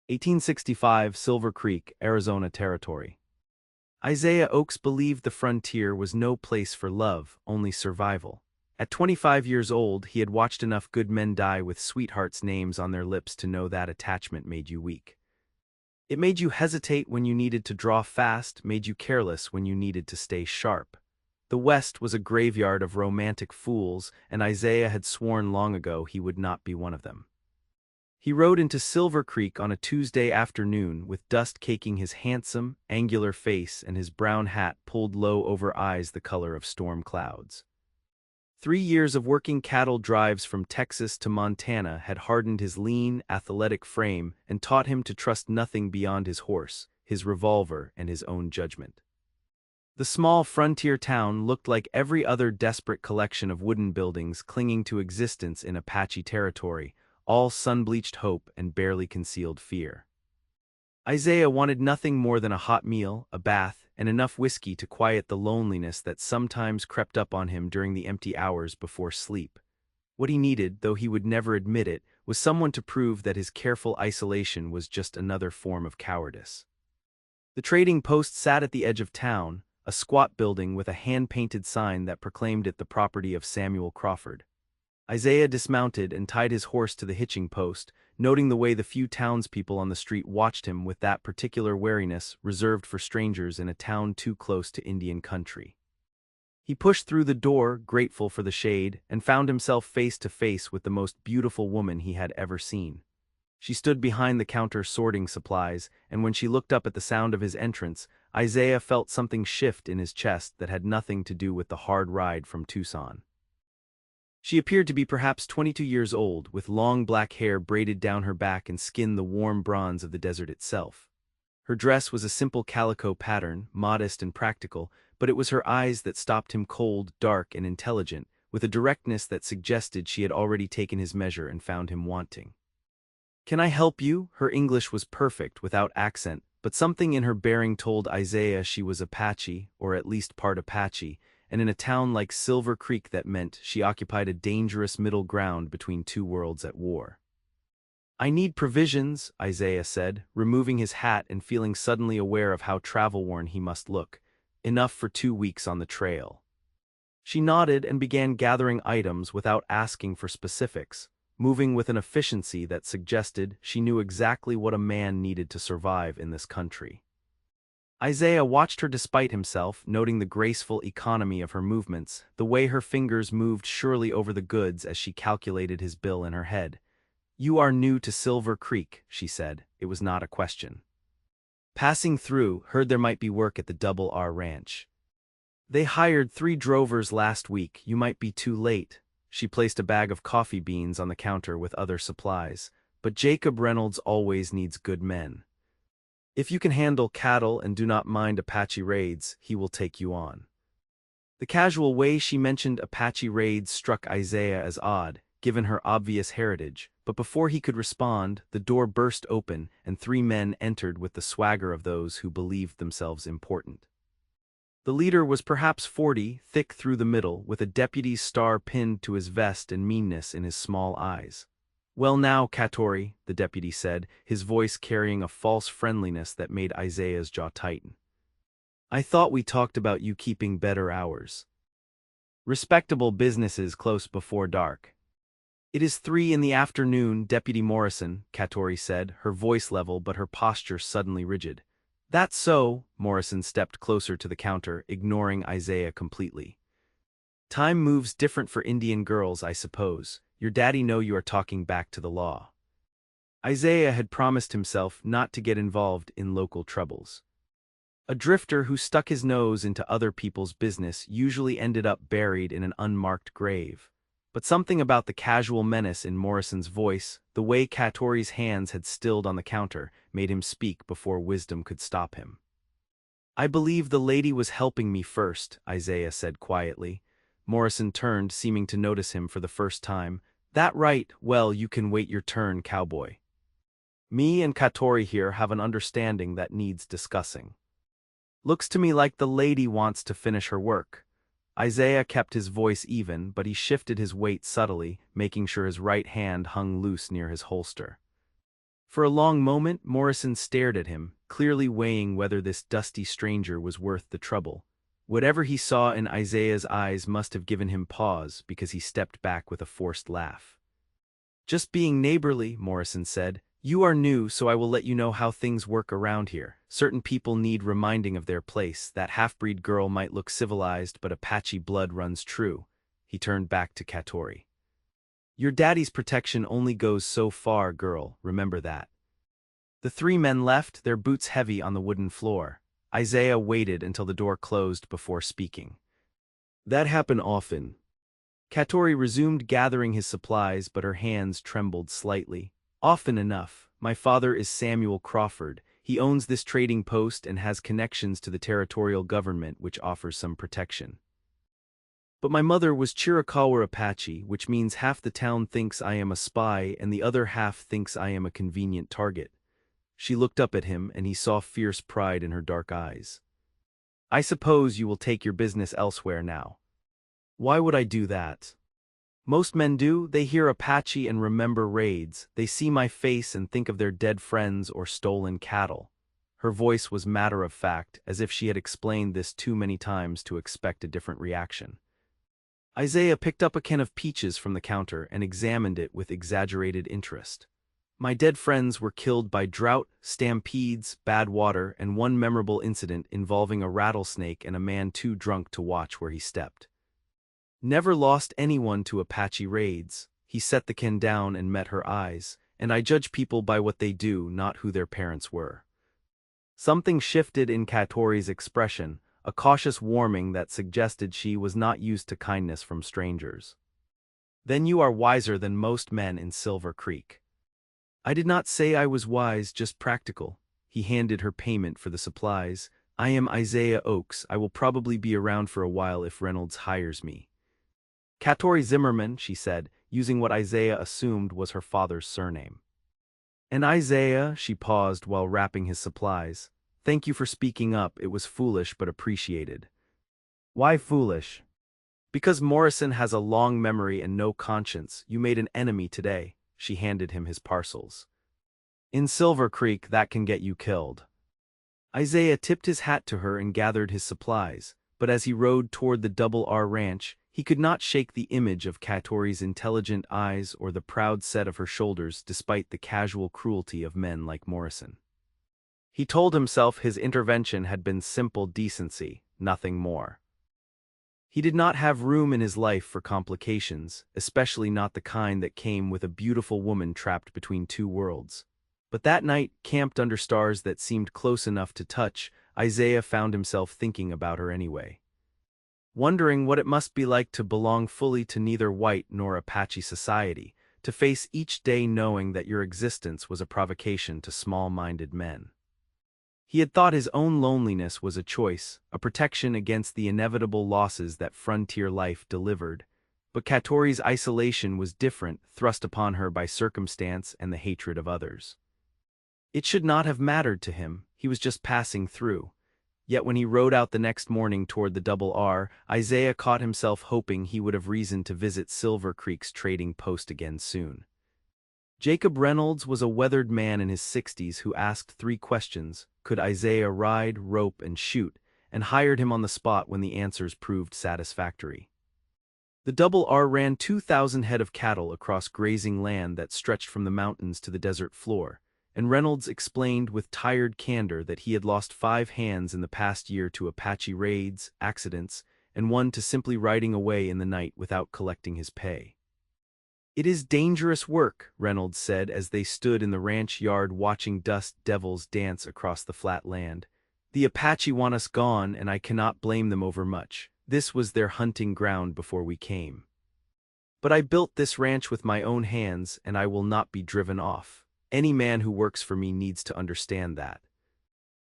1865, Silver Creek, Arizona Territory. Isaiah Oakes believed the frontier was no place for love, only survival. At 25 years old, he had watched enough good men die with sweethearts' names on their lips to know that attachment made you weak. It made you hesitate when you needed to draw fast, made you careless when you needed to stay sharp. The West was a graveyard of romantic fools, and Isaiah had sworn long ago he would not be one of them. He rode into Silver Creek on a Tuesday afternoon with dust caking his handsome, angular face and his brown hat pulled low over eyes the color of storm clouds. 3 years of working cattle drives from Texas to Montana had hardened his lean, athletic frame and taught him to trust nothing beyond his horse, his revolver, and his own judgment. The small frontier town looked like every other desperate collection of wooden buildings clinging to existence in Apache territory, all sun-bleached hope and barely concealed fear. Isaiah wanted nothing more than a hot meal, a bath, and enough whiskey to quiet the loneliness that sometimes crept up on him during the empty hours before sleep. What he needed, though he would never admit it, was someone to prove that his careful isolation was just another form of cowardice. The trading post sat at the edge of town, a squat building with a hand-painted sign that proclaimed it the property of Samuel Crawford. Isaiah dismounted and tied his horse to the hitching post, noting the way the few townspeople on the street watched him with that particular wariness reserved for strangers in a town too close to Indian country. He pushed through the door, grateful for the shade, and found himself face to face with the most beautiful woman he had ever seen. She stood behind the counter sorting supplies, and when she looked up at the sound of his entrance, Isaiah felt something shift in his chest that had nothing to do with the hard ride from Tucson. She appeared to be perhaps 22 years old, with long black hair braided down her back and skin the warm bronze of the desert itself. Her dress was a simple calico pattern, modest and practical, but it was her eyes that stopped him, cold, dark, and intelligent, with a directness that suggested she had already taken his measure and found him wanting. "Can I help you?" Her English was perfect, without accent, but something in her bearing told Isaiah she was Apache, or at least part Apache, and in a town like Silver Creek that meant she occupied a dangerous middle ground between two worlds at war. "I need provisions," Isaiah said, removing his hat and feeling suddenly aware of how travel-worn he must look. "Enough for 2 weeks on the trail." She nodded and began gathering items without asking for specifics, moving with an efficiency that suggested she knew exactly what a man needed to survive in this country. Isaiah watched her despite himself, noting the graceful economy of her movements, the way her fingers moved surely over the goods as she calculated his bill in her head. "You are new to Silver Creek," she said. It was not a question. "Passing through, heard there might be work at the Double R Ranch. They hired 3 drovers last week. You might be too late." She placed a bag of coffee beans on the counter with other supplies. "But Jacob Reynolds always needs good men. If you can handle cattle and do not mind Apache raids, he will take you on." The casual way she mentioned Apache raids struck Isaiah as odd, given her obvious heritage, but before he could respond, the door burst open and 3 men entered with the swagger of those who believed themselves important. The leader was perhaps 40, thick through the middle, with a deputy's star pinned to his vest and meanness in his small eyes. "Well now, Catori," the deputy said, his voice carrying a false friendliness that made Isaiah's jaw tighten. "I thought we talked about you keeping better hours. Respectable businesses close before dark." "It is 3 in the afternoon, Deputy Morrison," Catori said, her voice level but her posture suddenly rigid. "That's so." Morrison stepped closer to the counter, ignoring Isaiah completely. "Time moves different for Indian girls, I suppose. Your daddy know you are talking back to the law." Isaiah had promised himself not to get involved in local troubles. A drifter who stuck his nose into other people's business usually ended up buried in an unmarked grave. But something about the casual menace in Morrison's voice, the way Catori's hands had stilled on the counter, made him speak before wisdom could stop him. "I believe the lady was helping me first," Isaiah said quietly. Morrison turned, seeming to notice him for the first time. "That right? Well, you can wait your turn, Cowboy. Me and Catori here have an understanding that needs discussing." "Looks to me like the lady wants to finish her work." Isaiah kept his voice even, but he shifted his weight subtly, making sure his right hand hung loose near his holster. For a long moment, Morrison stared at him, clearly weighing whether this dusty stranger was worth the trouble. Whatever he saw in Isaiah's eyes must have given him pause because he stepped back with a forced laugh. "Just being neighborly," Morrison said. "You are new, so I will let you know how things work around here. Certain people need reminding of their place. That half-breed girl might look civilized, but Apache blood runs true." He turned back to Catori. "Your daddy's protection only goes so far, girl, remember that." The three men left, their boots heavy on the wooden floor. Isaiah waited until the door closed before speaking. "That happened often." Catori resumed gathering his supplies, but her hands trembled slightly. "Often enough. My father is Samuel Crawford. He owns this trading post and has connections to the territorial government, which offers some protection. But my mother was Chiricahua Apache, which means half the town thinks I am a spy and the other half thinks I am a convenient target." She looked up at him, and he saw fierce pride in her dark eyes. "I suppose you will take your business elsewhere now." "Why would I do that?" "Most men do. They hear Apache and remember raids. They see my face and think of their dead friends or stolen cattle." Her voice was matter-of-fact, as if she had explained this too many times to expect a different reaction. Isaiah picked up a can of peaches from the counter and examined it with exaggerated interest. "My dead friends were killed by drought, stampedes, bad water, and one memorable incident involving a rattlesnake and a man too drunk to watch where he stepped. Never lost anyone to Apache raids." He set the can down and met her eyes. "And I judge people by what they do, not who their parents were." Something shifted in Catori's expression, a cautious warning that suggested she was not used to kindness from strangers. "Then you are wiser than most men in Silver Creek." "I did not say I was wise, just practical." He handed her payment for the supplies. "I am Isaiah Oaks. I will probably be around for a while if Reynolds hires me." "Catori Zimmerman," she said, using what Isaiah assumed was her father's surname. "And Isaiah," she paused while wrapping his supplies. "Thank you for speaking up. It was foolish but appreciated." "Why foolish?" "Because Morrison has a long memory and no conscience. You made an enemy today." She handed him his parcels. "In Silver Creek, that can get you killed." Isaiah tipped his hat to her and gathered his supplies, but as he rode toward the Double R Ranch, he could not shake the image of Catori's intelligent eyes or the proud set of her shoulders despite the casual cruelty of men like Morrison. He told himself his intervention had been simple decency, nothing more. He did not have room in his life for complications, especially not the kind that came with a beautiful woman trapped between two worlds. But that night, camped under stars that seemed close enough to touch, Isaiah found himself thinking about her anyway. Wondering what it must be like to belong fully to neither white nor Apache society, to face each day knowing that your existence was a provocation to small-minded men. He had thought his own loneliness was a choice, a protection against the inevitable losses that frontier life delivered. But Catori's isolation was different, thrust upon her by circumstance and the hatred of others. It should not have mattered to him, he was just passing through. Yet when he rode out the next morning toward the Double R, Isaiah caught himself hoping he would have reason to visit Silver Creek's trading post again soon. Jacob Reynolds was a weathered man in his 60s who asked 3 questions: could Isaiah ride, rope, and shoot, and hired him on the spot when the answers proved satisfactory. The Double R ran 2,000 head of cattle across grazing land that stretched from the mountains to the desert floor, and Reynolds explained with tired candor that he had lost 5 hands in the past year to Apache raids, accidents, and 1 to simply riding away in the night without collecting his pay. "It is dangerous work," Reynolds said as they stood in the ranch yard watching dust devils dance across the flat land. "The Apache want us gone, and I cannot blame them overmuch. This was their hunting ground before we came. But I built this ranch with my own hands, and I will not be driven off. Any man who works for me needs to understand that."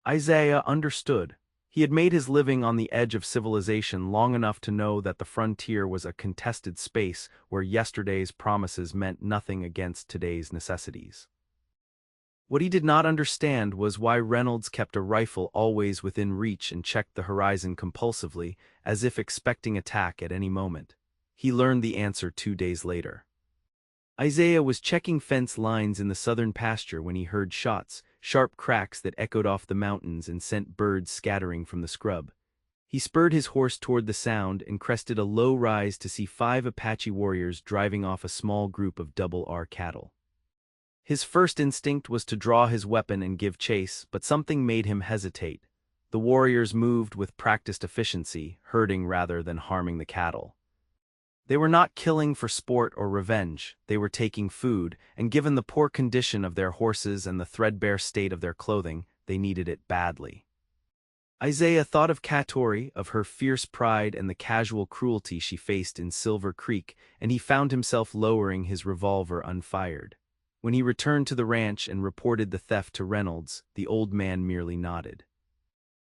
Isaiah understood. He had made his living on the edge of civilization long enough to know that the frontier was a contested space where yesterday's promises meant nothing against today's necessities. What he did not understand was why Reynolds kept a rifle always within reach and checked the horizon compulsively, as if expecting attack at any moment. He learned the answer 2 days later. Isaiah was checking fence lines in the southern pasture when he heard shots, sharp cracks that echoed off the mountains and sent birds scattering from the scrub. He spurred his horse toward the sound and crested a low rise to see 5 Apache warriors driving off a small group of double R cattle. His first instinct was to draw his weapon and give chase, but something made him hesitate. The warriors moved with practiced efficiency, herding rather than harming the cattle. They were not killing for sport or revenge, they were taking food, and given the poor condition of their horses and the threadbare state of their clothing, they needed it badly. Isaiah thought of Catori, of her fierce pride and the casual cruelty she faced in Silver Creek, and he found himself lowering his revolver unfired. When he returned to the ranch and reported the theft to Reynolds, the old man merely nodded.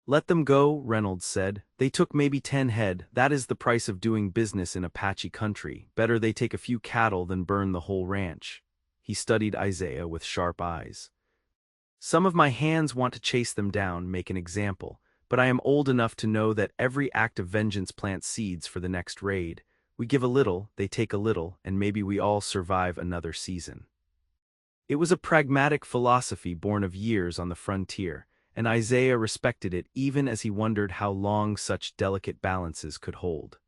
"Let them go," Reynolds said. "They took maybe 10 head, that is the price of doing business in Apache country. Better they take a few cattle than burn the whole ranch." He studied Isaiah with sharp eyes. "Some of my hands want to chase them down, make an example, but I am old enough to know that every act of vengeance plants seeds for the next raid. We give a little, they take a little, and maybe we all survive another season." It was a pragmatic philosophy born of years on the frontier, and Isaiah respected it even as he wondered how long such delicate balances could hold.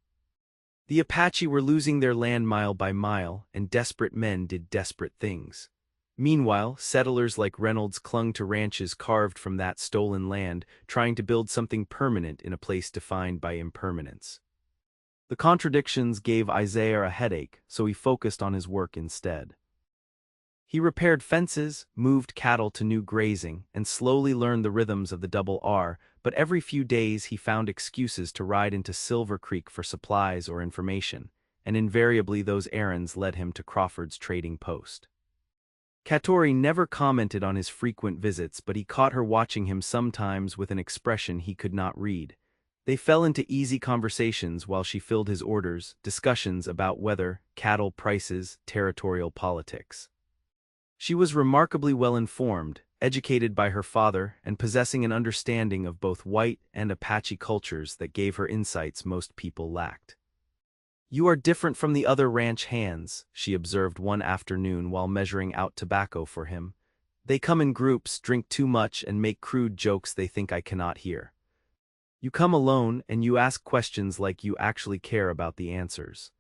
The Apache were losing their land mile by mile, and desperate men did desperate things. Meanwhile, settlers like Reynolds clung to ranches carved from that stolen land, trying to build something permanent in a place defined by impermanence. The contradictions gave Isaiah a headache, so he focused on his work instead. He repaired fences, moved cattle to new grazing, and slowly learned the rhythms of the double R, but every few days he found excuses to ride into Silver Creek for supplies or information, and invariably those errands led him to Crawford's trading post. Catori never commented on his frequent visits, but he caught her watching him sometimes with an expression he could not read. They fell into easy conversations while she filled his orders, discussions about weather, cattle prices, territorial politics. She was remarkably well informed, educated by her father, and possessing an understanding of both white and Apache cultures that gave her insights most people lacked. "You are different from the other ranch hands," she observed one afternoon while measuring out tobacco for him. "They come in groups, drink too much, and make crude jokes they think I cannot hear. You come alone, and you ask questions like you actually care about the answers."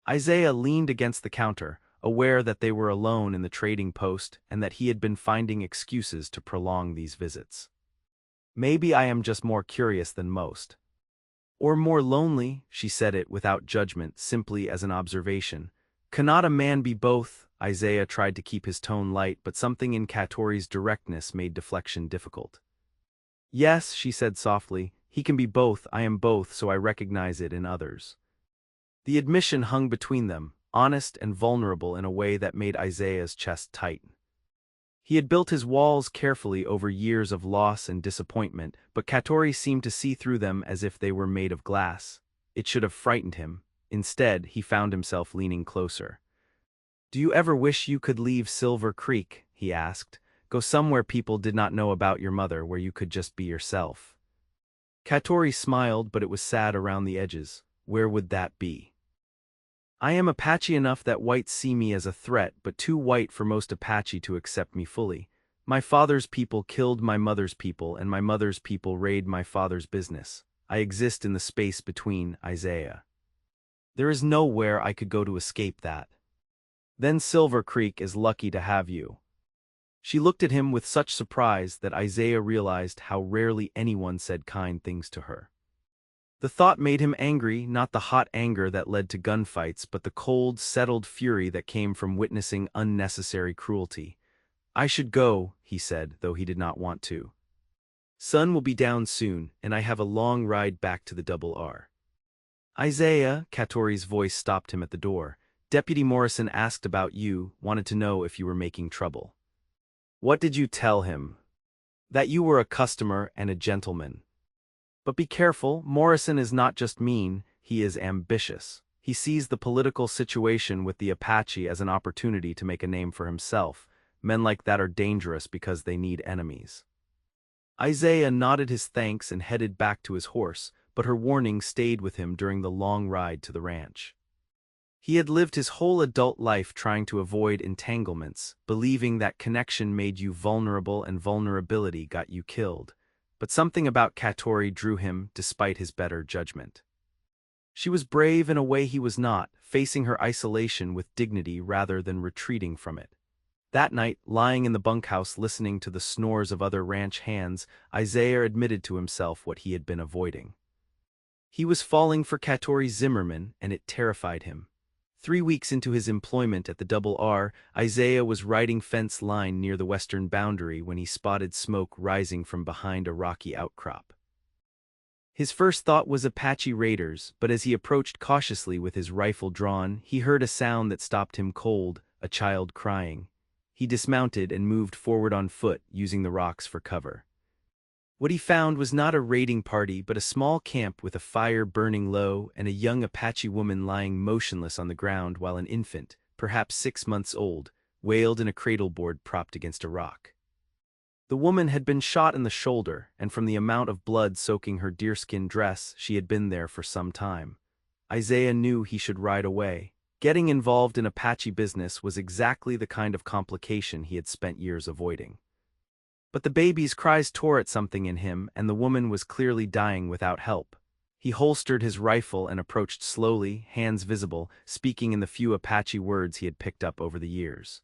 Isaiah leaned against the counter, aware that they were alone in the trading post and that he had been finding excuses to prolong these visits. "Maybe I am just more curious than most. Or more lonely," she said it without judgment, simply as an observation. "Cannot a man be both?" Isaiah tried to keep his tone light, but something in Catori's directness made deflection difficult. "Yes," she said softly, "he can be both, I am both, so I recognize it in others." The admission hung between them, honest and vulnerable in a way that made Isaiah's chest tighten. He had built his walls carefully over years of loss and disappointment, but Catori seemed to see through them as if they were made of glass. It should have frightened him. Instead, he found himself leaning closer. "Do you ever wish you could leave Silver Creek?" he asked. "Go somewhere people did not know about your mother, where you could just be yourself." Catori smiled, but it was sad around the edges. Where would that be? "I am Apache enough that whites see me as a threat, but too white for most Apache to accept me fully. My father's people killed my mother's people, and my mother's people raid my father's business. I exist in the space between, Isaiah. There is nowhere I could go to escape that. Then Silver Creek is lucky to have you." She looked at him with such surprise that Isaiah realized how rarely anyone said kind things to her. The thought made him angry, not the hot anger that led to gunfights, but the cold, settled fury that came from witnessing unnecessary cruelty. "I should go," he said, though he did not want to. "Sun will be down soon, and I have a long ride back to the double R." "Isaiah," Catori's voice stopped him at the door. "Deputy Morrison asked about you, wanted to know if you were making trouble." "What did you tell him?" "That you were a customer and a gentleman. But be careful, Morrison is not just mean, he is ambitious. He sees the political situation with the Apache as an opportunity to make a name for himself. Men like that are dangerous because they need enemies." Isaiah nodded his thanks and headed back to his horse, but her warning stayed with him during the long ride to the ranch. He had lived his whole adult life trying to avoid entanglements, believing that connection made you vulnerable and vulnerability got you killed. But something about Catori drew him despite his better judgment. She was brave in a way he was not, facing her isolation with dignity rather than retreating from it. That night, lying in the bunkhouse listening to the snores of other ranch hands, Isaiah admitted to himself what he had been avoiding. He was falling for Catori Zimmerman, and it terrified him. 3 weeks into his employment at the Double R, Isaiah was riding fence line near the western boundary when he spotted smoke rising from behind a rocky outcrop. His first thought was Apache raiders, but as he approached cautiously with his rifle drawn, he heard a sound that stopped him cold, a child crying. He dismounted and moved forward on foot, using the rocks for cover. What he found was not a raiding party but a small camp with a fire burning low and a young Apache woman lying motionless on the ground while an infant, perhaps 6 months old, wailed in a cradle board propped against a rock. The woman had been shot in the shoulder, and from the amount of blood soaking her deerskin dress, she had been there for some time. Isaiah knew he should ride away. Getting involved in Apache business was exactly the kind of complication he had spent years avoiding. But the baby's cries tore at something in him, and the woman was clearly dying without help. He holstered his rifle and approached slowly, hands visible, speaking in the few Apache words he had picked up over the years.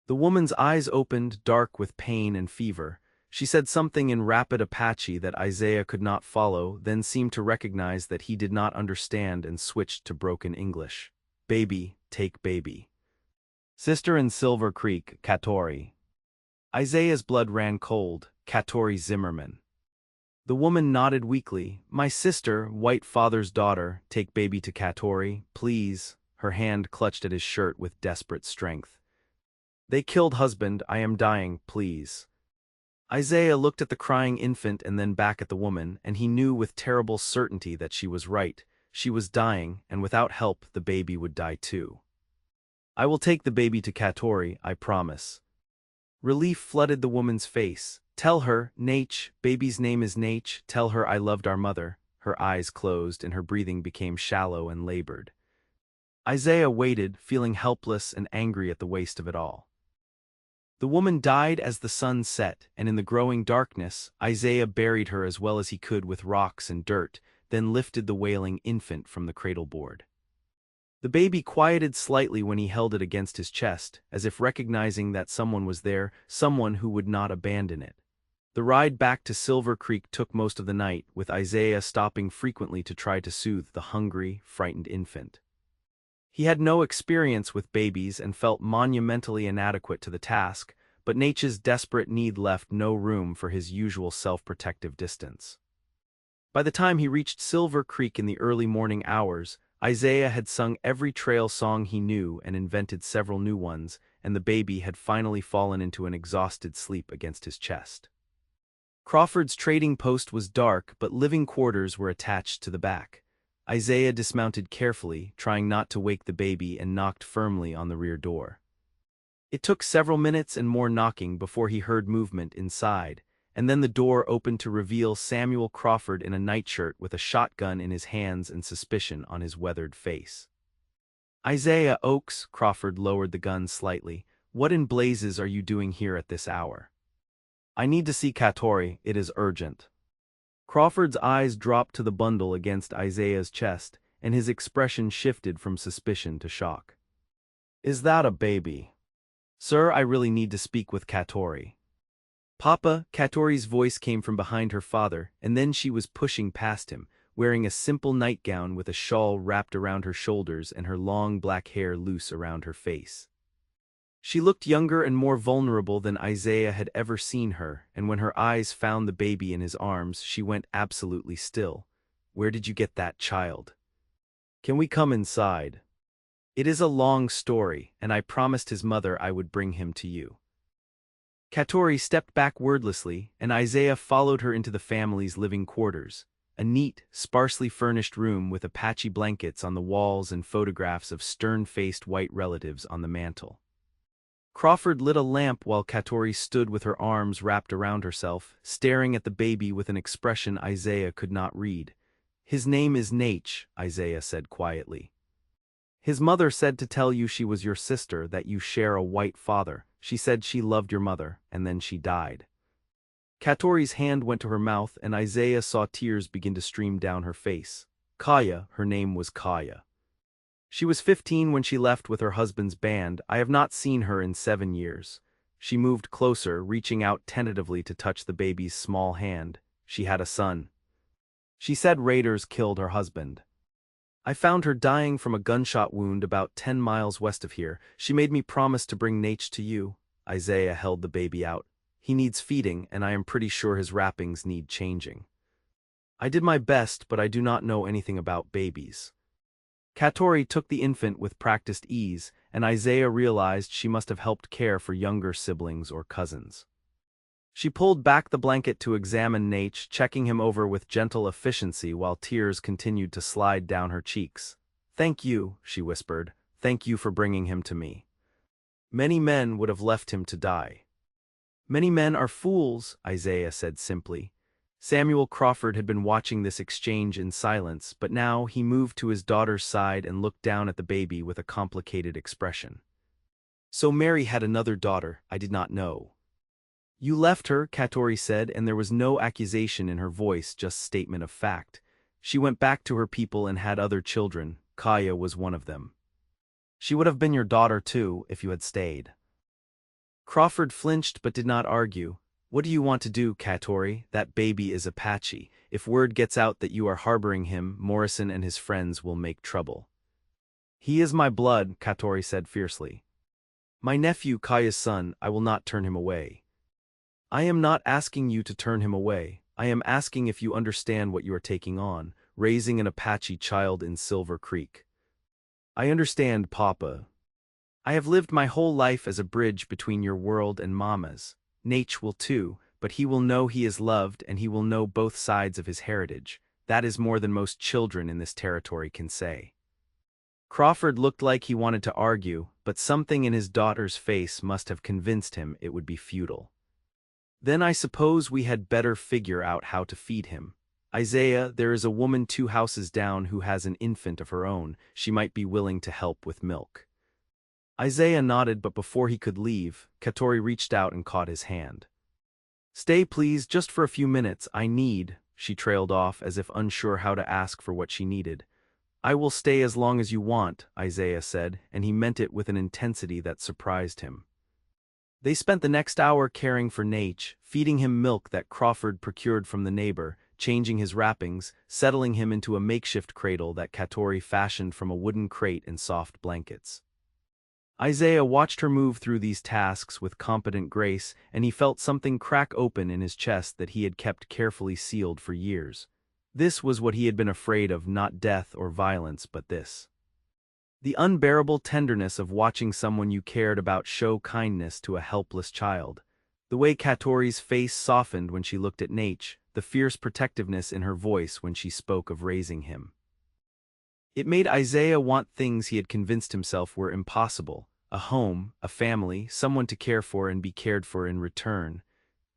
The woman's eyes opened, dark with pain and fever. She said something in rapid Apache that Isaiah could not follow, then seemed to recognize that he did not understand and switched to broken English. "Baby, take baby. Sister in Silver Creek, Catori." Isaiah's blood ran cold. Catori Zimmerman. The woman nodded weakly. "My sister, white father's daughter, take baby to Catori, please." Her hand clutched at his shirt with desperate strength. "They killed husband, I am dying, please." Isaiah looked at the crying infant and then back at the woman, and he knew with terrible certainty that she was right. She was dying, and without help the baby would die too. "I will take the baby to Catori, I promise." Relief flooded the woman's face. "Tell her, Nate, baby's name is Nate, tell her I loved our mother." Her eyes closed and her breathing became shallow and labored. Isaiah waited, feeling helpless and angry at the waste of it all. The woman died as the sun set, and in the growing darkness, Isaiah buried her as well as he could with rocks and dirt, then lifted the wailing infant from the cradle board. The baby quieted slightly when he held it against his chest, as if recognizing that someone was there, someone who would not abandon it. The ride back to Silver Creek took most of the night, with Isaiah stopping frequently to try to soothe the hungry, frightened infant. He had no experience with babies and felt monumentally inadequate to the task, but Nate's desperate need left no room for his usual self-protective distance. By the time he reached Silver Creek in the early morning hours, Isaiah had sung every trail song he knew and invented several new ones, and the baby had finally fallen into an exhausted sleep against his chest. Crawford's trading post was dark, but living quarters were attached to the back. Isaiah dismounted carefully, trying not to wake the baby, and knocked firmly on the rear door. It took several minutes and more knocking before he heard movement inside, and then the door opened to reveal Samuel Crawford in a nightshirt with a shotgun in his hands and suspicion on his weathered face. "Isaiah Oakes," Crawford lowered the gun slightly, "what in blazes are you doing here at this hour?" "I need to see Catori, it is urgent." Crawford's eyes dropped to the bundle against Isaiah's chest, and his expression shifted from suspicion to shock. "Is that a baby?" "Sir, I really need to speak with Catori." "Papa," Catori's voice came from behind her father, and then she was pushing past him, wearing a simple nightgown with a shawl wrapped around her shoulders and her long black hair loose around her face. She looked younger and more vulnerable than Isaiah had ever seen her, and when her eyes found the baby in his arms, she went absolutely still. "Where did you get that child? Can we come inside?" "It is a long story, and I promised his mother I would bring him to you." Catori stepped back wordlessly, and Isaiah followed her into the family's living quarters, a neat, sparsely furnished room with Apache blankets on the walls and photographs of stern-faced white relatives on the mantel. Crawford lit a lamp while Catori stood with her arms wrapped around herself, staring at the baby with an expression Isaiah could not read. "His name is Nate," Isaiah said quietly. His mother said to tell you she was your sister, that you share a white father. She said she loved your mother, and then she died. Catori's hand went to her mouth, and Isaiah saw tears begin to stream down her face. Kaya, her name was Kaya. She was 15 when she left with her husband's band. I have not seen her in 7 years. She moved closer, reaching out tentatively to touch the baby's small hand. She had a son. She said raiders killed her husband. I found her dying from a gunshot wound about 10 miles west of here. She made me promise to bring Nate to you. Isaiah held the baby out. He needs feeding, and I am pretty sure his wrappings need changing. I did my best, but I do not know anything about babies. Catori took the infant with practiced ease, and Isaiah realized she must have helped care for younger siblings or cousins. She pulled back the blanket to examine Nate, checking him over with gentle efficiency while tears continued to slide down her cheeks. "Thank you," she whispered. "Thank you for bringing him to me. Many men would have left him to die." "Many men are fools," Isaiah said simply. Samuel Crawford had been watching this exchange in silence, but now he moved to his daughter's side and looked down at the baby with a complicated expression. "So Mary had another daughter. I did not know." "You left her," Catori said, and there was no accusation in her voice, just statement of fact. "She went back to her people and had other children. Kaya was one of them. She would have been your daughter too, if you had stayed." Crawford flinched but did not argue. "What do you want to do, Catori? That baby is Apache. If word gets out that you are harboring him, Morrison and his friends will make trouble." "He is my blood," Catori said fiercely. "My nephew, Kaya's son. I will not turn him away." "I am not asking you to turn him away. I am asking if you understand what you are taking on, raising an Apache child in Silver Creek." "I understand, Papa. I have lived my whole life as a bridge between your world and Mama's. Nate will too, but he will know he is loved and he will know both sides of his heritage. That is more than most children in this territory can say." Crawford looked like he wanted to argue, but something in his daughter's face must have convinced him it would be futile. "Then I suppose we had better figure out how to feed him. Isaiah, there is a woman 2 houses down who has an infant of her own. She might be willing to help with milk." Isaiah nodded, but before he could leave, Catori reached out and caught his hand. "Stay please, just for a few minutes. I need," she trailed off as if unsure how to ask for what she needed. "I will stay as long as you want," Isaiah said, and he meant it with an intensity that surprised him. They spent the next hour caring for Nate, feeding him milk that Crawford procured from the neighbor, changing his wrappings, settling him into a makeshift cradle that Catori fashioned from a wooden crate and soft blankets. Isaiah watched her move through these tasks with competent grace, and he felt something crack open in his chest that he had kept carefully sealed for years. This was what he had been afraid of, not death or violence, but this. The unbearable tenderness of watching someone you cared about show kindness to a helpless child. The way Catori's face softened when she looked at Nate, the fierce protectiveness in her voice when she spoke of raising him. It made Isaiah want things he had convinced himself were impossible: a home, a family, someone to care for and be cared for in return.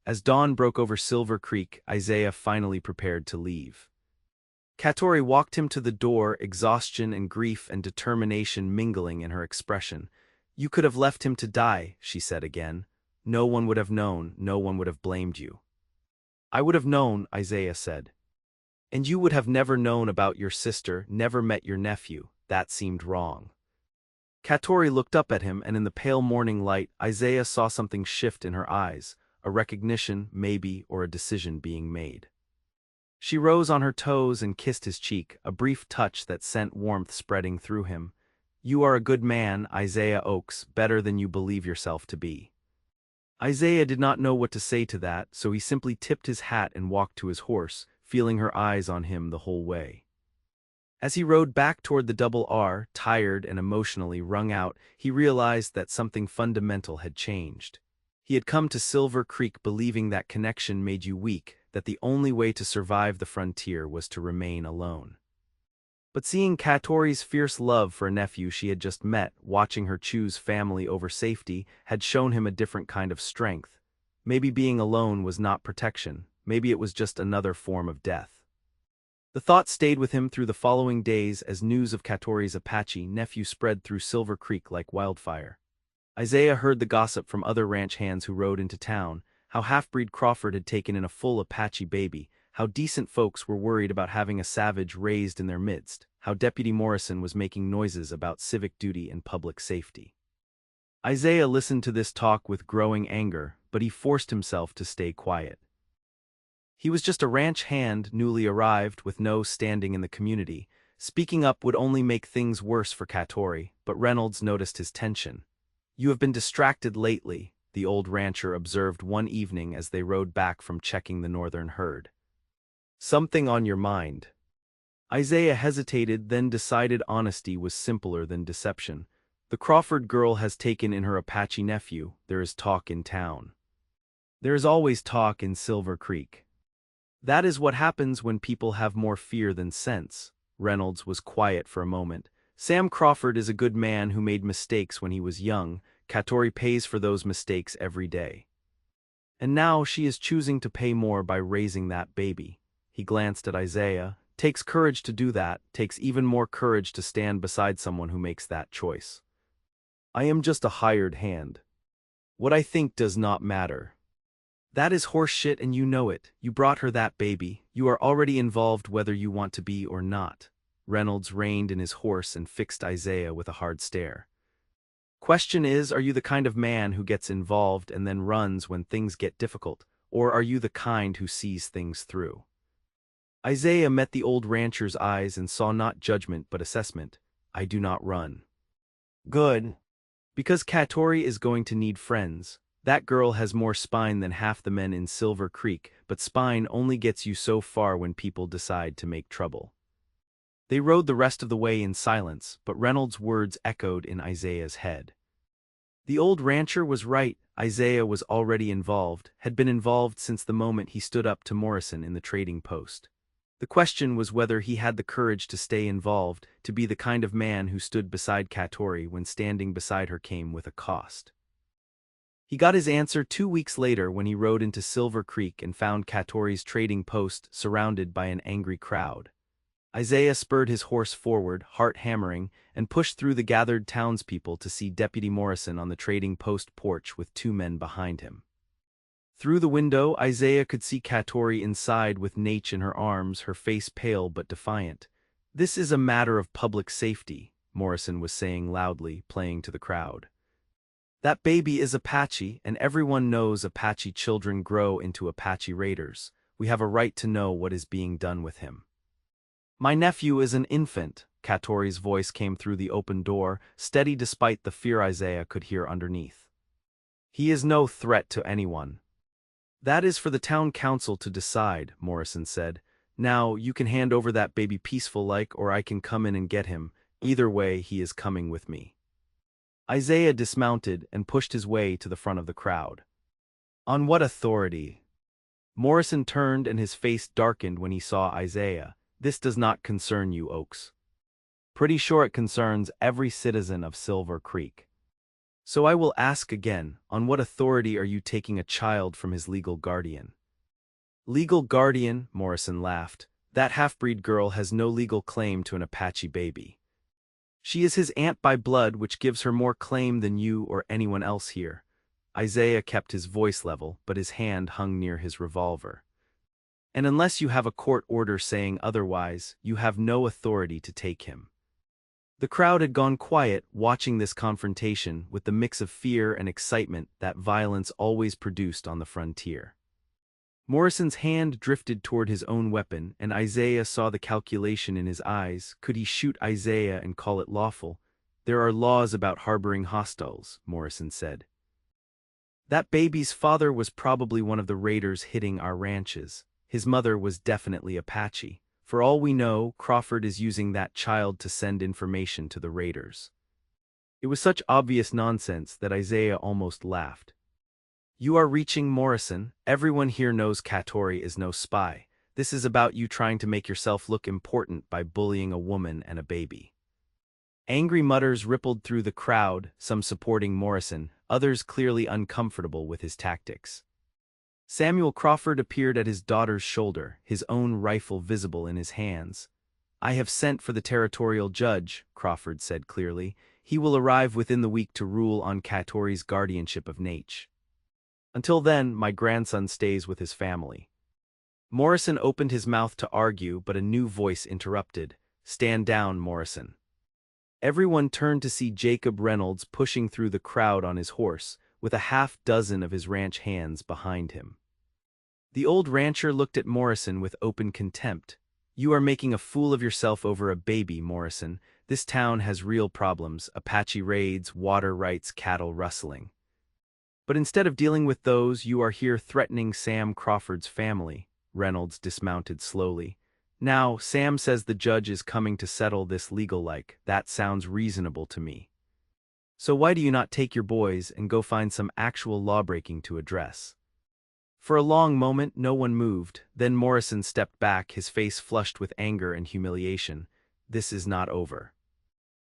As dawn broke over Silver Creek, Isaiah finally prepared to leave. Catori walked him to the door, exhaustion and grief and determination mingling in her expression. "You could have left him to die," she said again. "No one would have known, no one would have blamed you." "I would have known," Isaiah said. "And you would have never known about your sister, never met your nephew. That seemed wrong." Catori looked up at him, and in the pale morning light, Isaiah saw something shift in her eyes, a recognition, maybe, or a decision being made. She rose on her toes and kissed his cheek, a brief touch that sent warmth spreading through him. "You are a good man, Isaiah Oakes, better than you believe yourself to be." Isaiah did not know what to say to that, so he simply tipped his hat and walked to his horse, feeling her eyes on him the whole way. As he rode back toward the Double R, tired and emotionally wrung out, he realized that something fundamental had changed. He had come to Silver Creek believing that connection made you weak, that the only way to survive the frontier was to remain alone. But seeing Catori's fierce love for a nephew she had just met, watching her choose family over safety, had shown him a different kind of strength. Maybe being alone was not protection, maybe it was just another form of death. The thought stayed with him through the following days as news of Catori's Apache nephew spread through Silver Creek like wildfire. Isaiah heard the gossip from other ranch hands who rode into town, how half-breed Crawford had taken in a full Apache baby, how decent folks were worried about having a savage raised in their midst, how Deputy Morrison was making noises about civic duty and public safety. Isaiah listened to this talk with growing anger, but he forced himself to stay quiet. He was just a ranch hand newly arrived with no standing in the community. Speaking up would only make things worse for Catori, but Reynolds noticed his tension. "You have been distracted lately," the old rancher observed one evening as they rode back from checking the northern herd. "Something on your mind?" Isaiah hesitated, then decided honesty was simpler than deception. "The Crawford girl has taken in her Apache nephew. There is talk in town." "There is always talk in Silver Creek. That is what happens when people have more fear than sense." Reynolds was quiet for a moment. "Sam Crawford is a good man who made mistakes when he was young. Catori pays for those mistakes every day. And now she is choosing to pay more by raising that baby." He glanced at Isaiah. "Takes courage to do that, takes even more courage to stand beside someone who makes that choice. I am just a hired hand. What I think does not matter." "That is horse shit and you know it. You brought her that baby. You are already involved whether you want to be or not." Reynolds reined in his horse and fixed Isaiah with a hard stare. "Question is, are you the kind of man who gets involved and then runs when things get difficult, or are you the kind who sees things through?" Isaiah met the old rancher's eyes and saw not judgment but assessment. "I do not run." "Good. Because Catori is going to need friends. That girl has more spine than half the men in Silver Creek, but spine only gets you so far when people decide to make trouble." They rode the rest of the way in silence, but Reynolds' words echoed in Isaiah's head. The old rancher was right. Isaiah was already involved, had been involved since the moment he stood up to Morrison in the trading post. The question was whether he had the courage to stay involved, to be the kind of man who stood beside Catori when standing beside her came with a cost. He got his answer 2 weeks later when he rode into Silver Creek and found Catori's trading post surrounded by an angry crowd. Isaiah spurred his horse forward, heart hammering, and pushed through the gathered townspeople to see Deputy Morrison on the trading post porch with 2 men behind him. Through the window, Isaiah could see Catori inside with Nate in her arms, her face pale but defiant. "This is a matter of public safety," Morrison was saying loudly, playing to the crowd. "That baby is Apache, and everyone knows Apache children grow into Apache raiders. We have a right to know what is being done with him." "My nephew is an infant," Catori's voice came through the open door, steady despite the fear Isaiah could hear underneath. "He is no threat to anyone." "That is for the town council to decide," Morrison said. "Now, you can hand over that baby peaceful-like, or I can come in and get him. Either way, he is coming with me." Isaiah dismounted and pushed his way to the front of the crowd. "On what authority?" Morrison turned and his face darkened when he saw Isaiah. "This does not concern you, Oaks." "Pretty sure it concerns every citizen of Silver Creek. So I will ask again, on what authority are you taking a child from his legal guardian?" "Legal guardian," Morrison laughed. "That half-breed girl has no legal claim to an Apache baby. She is his aunt by blood, which gives her more claim than you or anyone else here." Isaiah kept his voice level, but his hand hung near his revolver. "And unless you have a court order saying otherwise, you have no authority to take him." The crowd had gone quiet, watching this confrontation with the mix of fear and excitement that violence always produced on the frontier. Morrison's hand drifted toward his own weapon, and Isaiah saw the calculation in his eyes. Could he shoot Isaiah and call it lawful? "There are laws about harboring hostiles," Morrison said. "That baby's father was probably one of the raiders hitting our ranches. His mother was definitely Apache. For all we know, Crawford is using that child to send information to the raiders." It was such obvious nonsense that Isaiah almost laughed. "You are reaching, Morrison. Everyone here knows Catori is no spy. This is about you trying to make yourself look important by bullying a woman and a baby." Angry mutters rippled through the crowd, some supporting Morrison, others clearly uncomfortable with his tactics. Samuel Crawford appeared at his daughter's shoulder, his own rifle visible in his hands. "I have sent for the territorial judge," Crawford said clearly. "He will arrive within the week to rule on Catori's guardianship of Nate. Until then, my grandson stays with his family." Morrison opened his mouth to argue, but a new voice interrupted. "Stand down, Morrison." Everyone turned to see Jacob Reynolds pushing through the crowd on his horse, with a half-dozen of his ranch hands behind him. The old rancher looked at Morrison with open contempt. "You are making a fool of yourself over a baby, Morrison. This town has real problems: Apache raids, water rights, cattle rustling. But instead of dealing with those, you are here threatening Sam Crawford's family." Reynolds dismounted slowly. "Now, Sam says the judge is coming to settle this legal-like. That sounds reasonable to me. So why do you not take your boys and go find some actual lawbreaking to address?" For a long moment, no one moved. Then Morrison stepped back, his face flushed with anger and humiliation. "This is not over.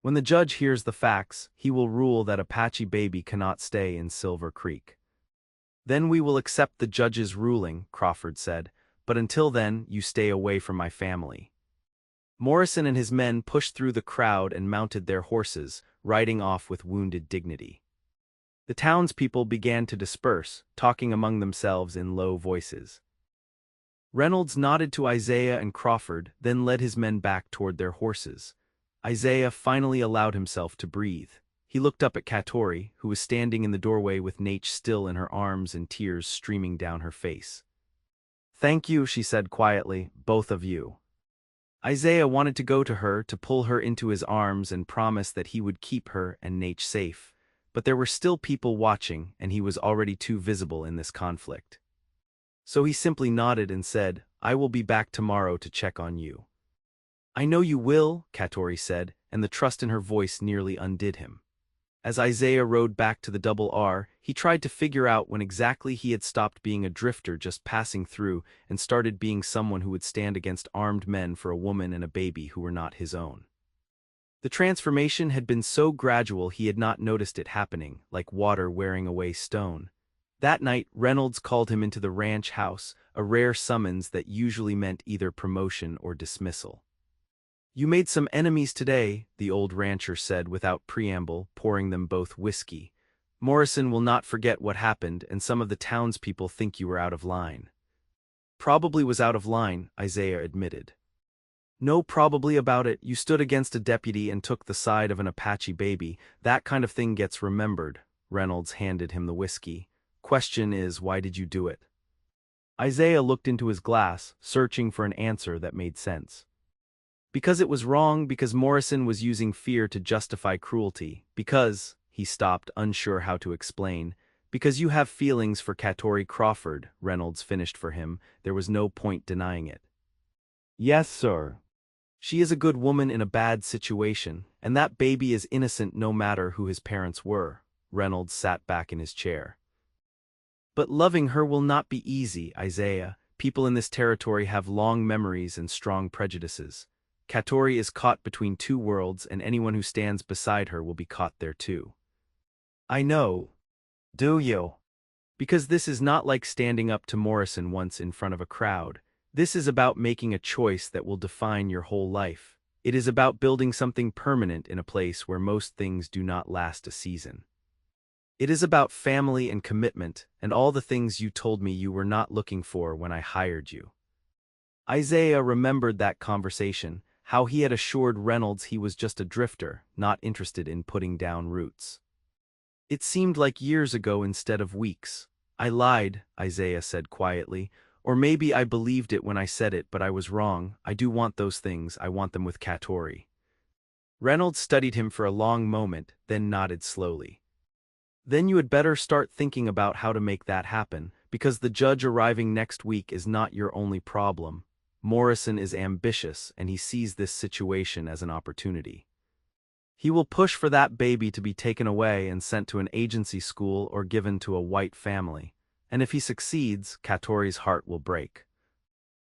When the judge hears the facts, he will rule that Apache baby cannot stay in Silver Creek. Then we will accept the judge's ruling," Crawford said. "But until then, you stay away from my family." Morrison and his men pushed through the crowd and mounted their horses, riding off with wounded dignity. The townspeople began to disperse, talking among themselves in low voices. Reynolds nodded to Isaiah and Crawford, then led his men back toward their horses. Isaiah finally allowed himself to breathe. He looked up at Catori, who was standing in the doorway with Nate still in her arms and tears streaming down her face. "Thank you," she said quietly, "both of you." Isaiah wanted to go to her, to pull her into his arms and promise that he would keep her and Nate safe. But there were still people watching, and he was already too visible in this conflict. So he simply nodded and said, "I will be back tomorrow to check on you." "I know you will," Catori said, and the trust in her voice nearly undid him. As Isaiah rode back to the Double R, he tried to figure out when exactly he had stopped being a drifter just passing through and started being someone who would stand against armed men for a woman and a baby who were not his own. The transformation had been so gradual he had not noticed it happening, like water wearing away stone. That night, Reynolds called him into the ranch house, a rare summons that usually meant either promotion or dismissal. "You made some enemies today," the old rancher said without preamble, pouring them both whiskey. "Morrison will not forget what happened, and some of the townspeople think you were out of line." "Probably was out of line," Isaiah admitted. "No probably about it. You stood against a deputy and took the side of an Apache baby. That kind of thing gets remembered." Reynolds handed him the whiskey. "Question is, why did you do it?" Isaiah looked into his glass, searching for an answer that made sense. "Because it was wrong, because Morrison was using fear to justify cruelty, because," he stopped, unsure how to explain, "because you have feelings for Catori Crawford," Reynolds finished for him. There was no point denying it. "Yes, sir. She is a good woman in a bad situation, and that baby is innocent no matter who his parents were." Reynolds sat back in his chair. "But loving her will not be easy, Isaiah. People in this territory have long memories and strong prejudices. Catori is caught between two worlds, and anyone who stands beside her will be caught there too." "I know." "Do you?" "Because this is not like standing up to Morrison once in front of a crowd. This is about making a choice that will define your whole life. It is about building something permanent in a place where most things do not last a season. It is about family and commitment, and all the things you told me you were not looking for when I hired you." Isaiah remembered that conversation, how he had assured Reynolds he was just a drifter, not interested in putting down roots. It seemed like years ago instead of weeks. "I lied," Isaiah said quietly. "Or maybe I believed it when I said it, but I was wrong. I do want those things. I want them with Catori." Reynolds studied him for a long moment, then nodded slowly. "Then you had better start thinking about how to make that happen, because the judge arriving next week is not your only problem. Morrison is ambitious, and he sees this situation as an opportunity. He will push for that baby to be taken away and sent to an agency school or given to a white family. And if he succeeds, Catori's heart will break.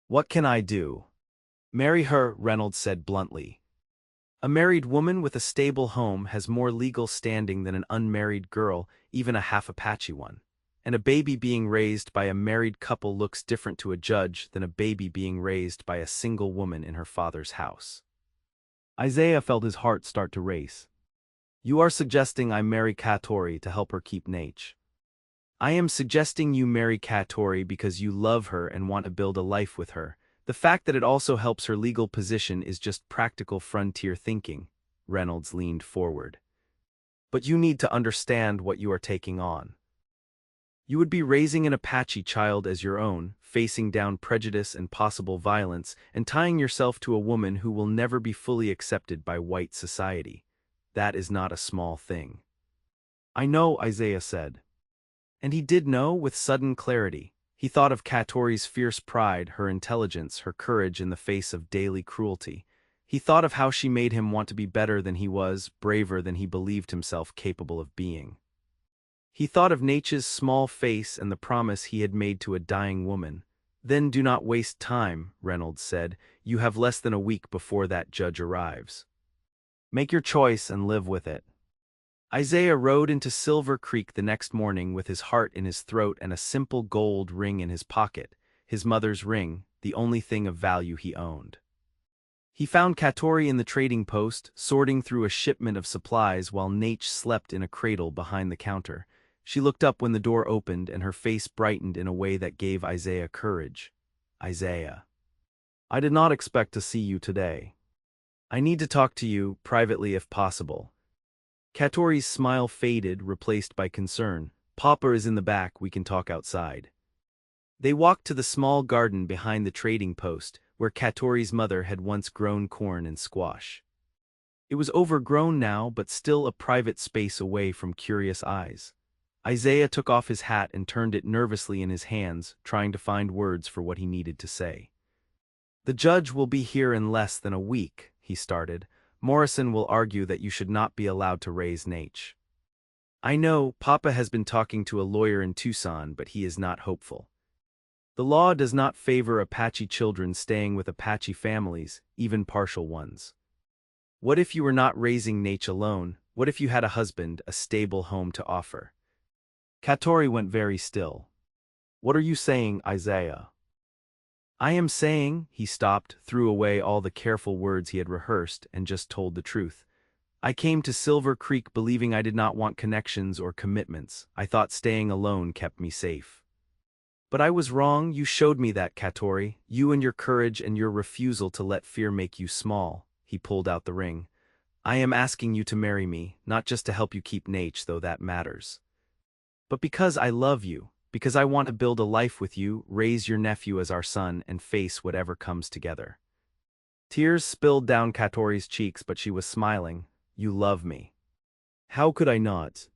What can I do?" "Marry her," Reynolds said bluntly. "A married woman with a stable home has more legal standing than an unmarried girl, even a half-Apache one. and a baby being raised by a married couple looks different to a judge than a baby being raised by a single woman in her father's house. Isaiah felt his heart start to race. You are suggesting I marry Catori to help her keep Nate. I am suggesting you marry Catori because you love her and want to build a life with her. The fact that it also helps her legal position is just practical frontier thinking. Reynolds leaned forward. But you need to understand what you are taking on. You would be raising an Apache child as your own, facing down prejudice and possible violence, and tying yourself to a woman who will never be fully accepted by white society. That is not a small thing. I know, Isaiah said. And he did know with sudden clarity. He thought of Catori's fierce pride, her intelligence, her courage in the face of daily cruelty. He thought of how she made him want to be better than he was, braver than he believed himself capable of being. He thought of Nate's small face and the promise he had made to a dying woman. Then do not waste time, Reynolds said. You have less than a week before that judge arrives. Make your choice and live with it. Isaiah rode into Silver Creek the next morning with his heart in his throat and a simple gold ring in his pocket, his mother's ring, the only thing of value he owned. He found Catori in the trading post, sorting through a shipment of supplies while Nate slept in a cradle behind the counter. She looked up when the door opened and her face brightened in a way that gave Isaiah courage. Isaiah. I did not expect to see you today. I need to talk to you, privately if possible. Catori's smile faded, replaced by concern. Papa is in the back, we can talk outside. They walked to the small garden behind the trading post, where Catori's mother had once grown corn and squash. It was overgrown now, but still a private space away from curious eyes. Isaiah took off his hat and turned it nervously in his hands, trying to find words for what he needed to say. The judge will be here in less than a week, he started. Morrison will argue that you should not be allowed to raise Nate. I know, Papa has been talking to a lawyer in Tucson, but he is not hopeful. The law does not favor Apache children staying with Apache families, even partial ones. What if you were not raising Nate alone? What if you had a husband, a stable home to offer? Catori went very still. What are you saying, Isaiah? I am saying, he stopped, threw away all the careful words he had rehearsed, and just told the truth. I came to Silver Creek believing I did not want connections or commitments. I thought staying alone kept me safe. But I was wrong. You showed me that, Catori. You and your courage and your refusal to let fear make you small. He pulled out the ring. I am asking you to marry me, not just to help you keep Nate, though that matters. But because I love you. Because I want to build a life with you, raise your nephew as our son, and face whatever comes together. Tears spilled down Catori's cheeks, but she was smiling. You love me. How could I not?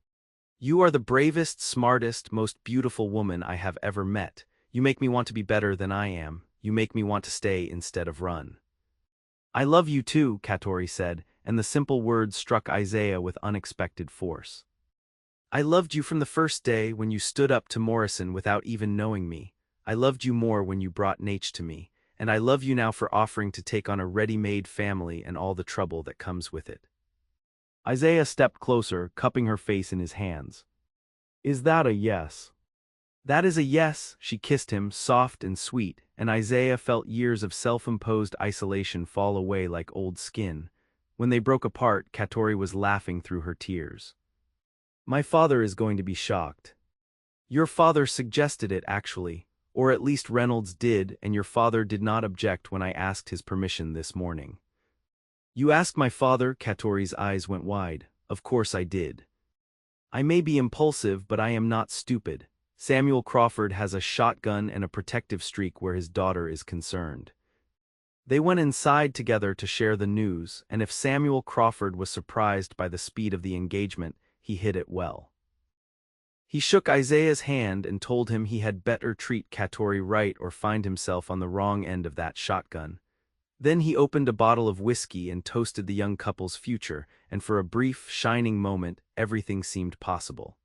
You are the bravest, smartest, most beautiful woman I have ever met. You make me want to be better than I am. You make me want to stay instead of run. I love you too, Catori said, and the simple words struck Isaiah with unexpected force. I loved you from the first day when you stood up to Morrison without even knowing me. I loved you more when you brought Nate to me, and I love you now for offering to take on a ready-made family and all the trouble that comes with it. Isaiah stepped closer, cupping her face in his hands. Is that a yes? That is a yes, she kissed him, soft and sweet, and Isaiah felt years of self-imposed isolation fall away like old skin. When they broke apart, Catori was laughing through her tears. My father is going to be shocked. Your father suggested it, actually, or at least Reynolds did, and your father did not object when I asked his permission this morning. You asked my father? Catori's eyes went wide. Of course I did. I may be impulsive, but I am not stupid. Samuel Crawford has a shotgun and a protective streak where his daughter is concerned. They went inside together to share the news, and if Samuel Crawford was surprised by the speed of the engagement, he hid it well. He shook Isaiah's hand and told him he had better treat Catori right or find himself on the wrong end of that shotgun. Then he opened a bottle of whiskey and toasted the young couple's future, and for a brief, shining moment, everything seemed possible.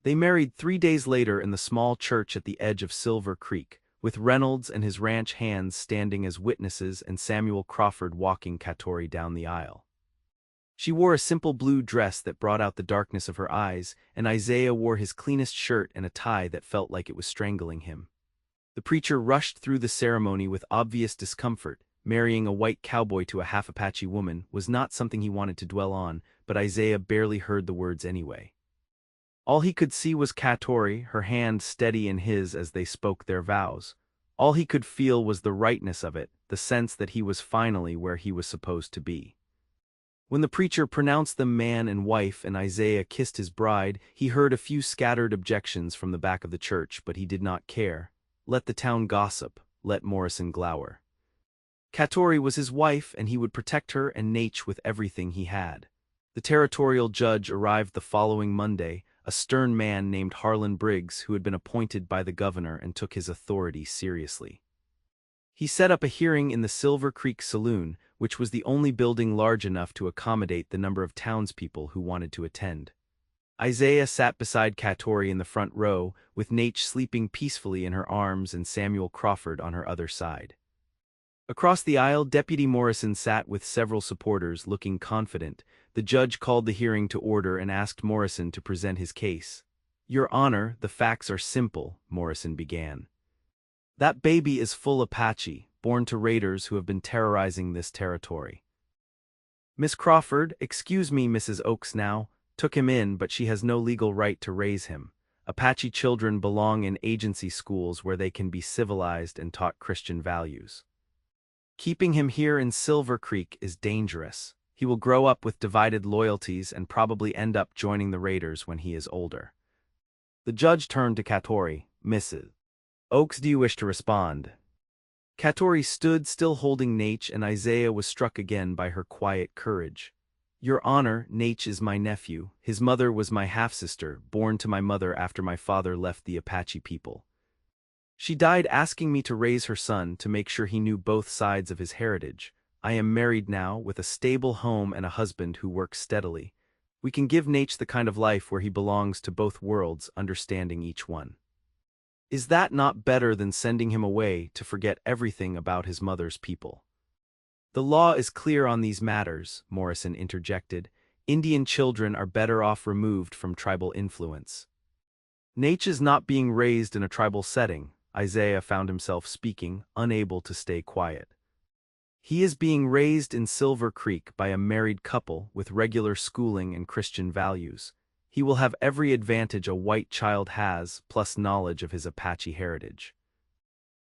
They married 3 days later in the small church at the edge of Silver Creek, with Reynolds and his ranch hands standing as witnesses and Samuel Crawford walking Catori down the aisle. She wore a simple blue dress that brought out the darkness of her eyes, and Isaiah wore his cleanest shirt and a tie that felt like it was strangling him. The preacher rushed through the ceremony with obvious discomfort. Marrying a white cowboy to a half-Apache woman was not something he wanted to dwell on, but Isaiah barely heard the words anyway. All he could see was Catori, her hand steady in his as they spoke their vows. All he could feel was the rightness of it, the sense that he was finally where he was supposed to be. When the preacher pronounced them man and wife and Isaiah kissed his bride, he heard a few scattered objections from the back of the church, but he did not care. Let the town gossip, let Morrison glower. Catori was his wife, and he would protect her and Nate with everything he had. The territorial judge arrived the following Monday, a stern man named Harlan Briggs who had been appointed by the governor and took his authority seriously. He set up a hearing in the Silver Creek Saloon, which was the only building large enough to accommodate the number of townspeople who wanted to attend. Isaiah sat beside Catori in the front row, with Nate sleeping peacefully in her arms and Samuel Crawford on her other side. Across the aisle, Deputy Morrison sat with several supporters, looking confident. The judge called the hearing to order and asked Morrison to present his case. "Your Honor, the facts are simple," Morrison began. "That baby is full Apache, born to raiders who have been terrorizing this territory. Miss Crawford, excuse me, Mrs. Oakes now, took him in, but she has no legal right to raise him. Apache children belong in agency schools where they can be civilized and taught Christian values. Keeping him here in Silver Creek is dangerous. He will grow up with divided loyalties and probably end up joining the raiders when he is older." The judge turned to Catori. "Mrs. Oakes, do you wish to respond?" Catori stood still holding Nate, and Isaiah was struck again by her quiet courage. "Your Honor, Nate is my nephew. His mother was my half-sister, born to my mother after my father left the Apache people. She died asking me to raise her son to make sure he knew both sides of his heritage. I am married now, with a stable home and a husband who works steadily. We can give Nate the kind of life where he belongs to both worlds, understanding each one. Is that not better than sending him away to forget everything about his mother's people?" "The law is clear on these matters," Morrison interjected. "Indian children are better off removed from tribal influence." "Nate is not being raised in a tribal setting," Isaiah found himself speaking, unable to stay quiet. "He is being raised in Silver Creek by a married couple with regular schooling and Christian values. He will have every advantage a white child has, plus knowledge of his Apache heritage.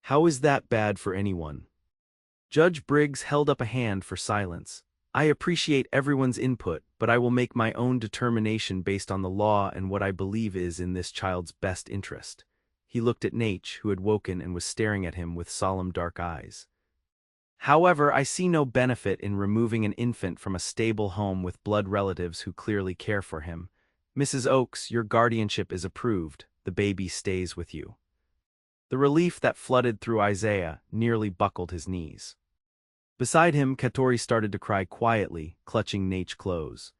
How is that bad for anyone?" Judge Briggs held up a hand for silence. "I appreciate everyone's input, but I will make my own determination based on the law and what I believe is in this child's best interest." He looked at Nate, who had woken and was staring at him with solemn dark eyes. "However, I see no benefit in removing an infant from a stable home with blood relatives who clearly care for him. Mrs. Oakes, your guardianship is approved. The baby stays with you." The relief that flooded through Isaiah nearly buckled his knees. Beside him, Catori started to cry quietly, clutching Nate's clothes.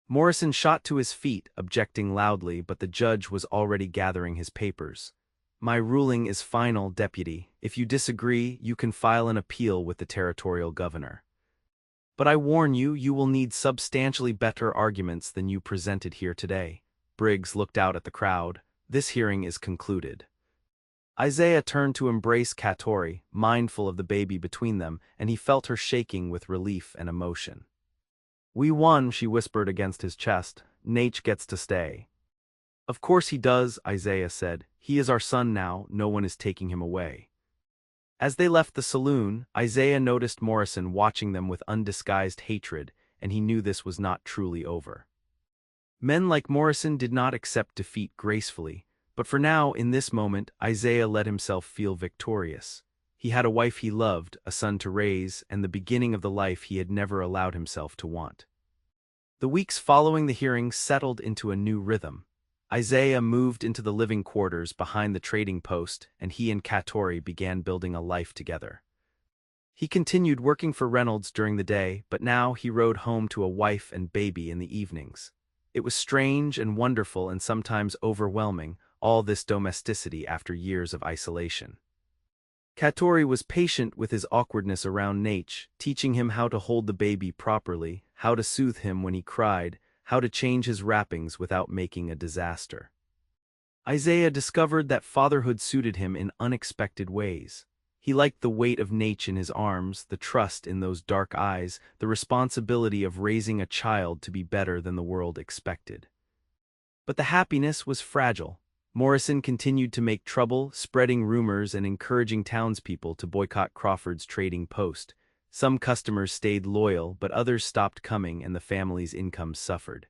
Morrison shot to his feet, objecting loudly, but the judge was already gathering his papers. "My ruling is final, Deputy. If you disagree, you can file an appeal with the territorial governor. But I warn you, you will need substantially better arguments than you presented here today." Briggs looked out at the crowd. "This hearing is concluded." Isaiah turned to embrace Catori, mindful of the baby between them, and he felt her shaking with relief and emotion. "We won," she whispered against his chest. "Nate gets to stay." "Of course he does," Isaiah said. "He is our son now, no one is taking him away." As they left the saloon, Isaiah noticed Morrison watching them with undisguised hatred, and he knew this was not truly over. Men like Morrison did not accept defeat gracefully, but for now, in this moment, Isaiah let himself feel victorious. He had a wife he loved, a son to raise, and the beginning of the life he had never allowed himself to want. The weeks following the hearing settled into a new rhythm. Isaiah moved into the living quarters behind the trading post, and he and Catori began building a life together. He continued working for Reynolds during the day, but now he rode home to a wife and baby in the evenings. It was strange and wonderful and sometimes overwhelming, all this domesticity after years of isolation. Catori was patient with his awkwardness around Nate, teaching him how to hold the baby properly, how to soothe him when he cried, how to change his wrappings without making a disaster. Isaiah discovered that fatherhood suited him in unexpected ways. He liked the weight of Nature in his arms, the trust in those dark eyes, the responsibility of raising a child to be better than the world expected. But the happiness was fragile. Morrison continued to make trouble, spreading rumors and encouraging townspeople to boycott Crawford's trading post. Some customers stayed loyal, but others stopped coming and the family's income suffered.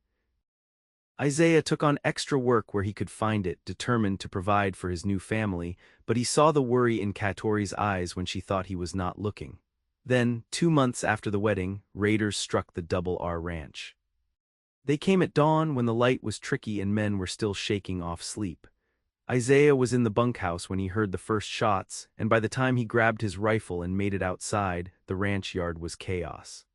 Isaiah took on extra work where he could find it, determined to provide for his new family, but he saw the worry in Catori's eyes when she thought he was not looking. Then, 2 months after the wedding, raiders struck the Double R Ranch. They came at dawn when the light was tricky and men were still shaking off sleep. Isaiah was in the bunkhouse when he heard the first shots, and by the time he grabbed his rifle and made it outside, the ranch yard was chaos.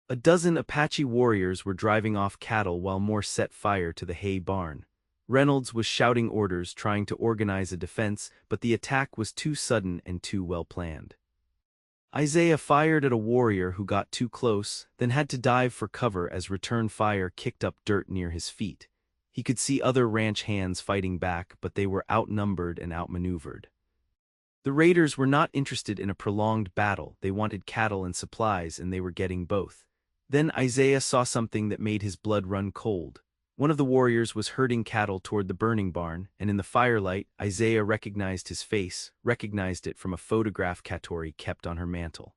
A dozen Apache warriors were driving off cattle while more set fire to the hay barn. Reynolds was shouting orders, trying to organize a defense, but the attack was too sudden and too well planned. Isaiah fired at a warrior who got too close, then had to dive for cover as return fire kicked up dirt near his feet. He could see other ranch hands fighting back, but they were outnumbered and outmaneuvered. The raiders were not interested in a prolonged battle. They wanted cattle and supplies, and they were getting both. Then Isaiah saw something that made his blood run cold. One of the warriors was herding cattle toward the burning barn, and in the firelight, Isaiah recognized his face, recognized it from a photograph Catori kept on her mantle.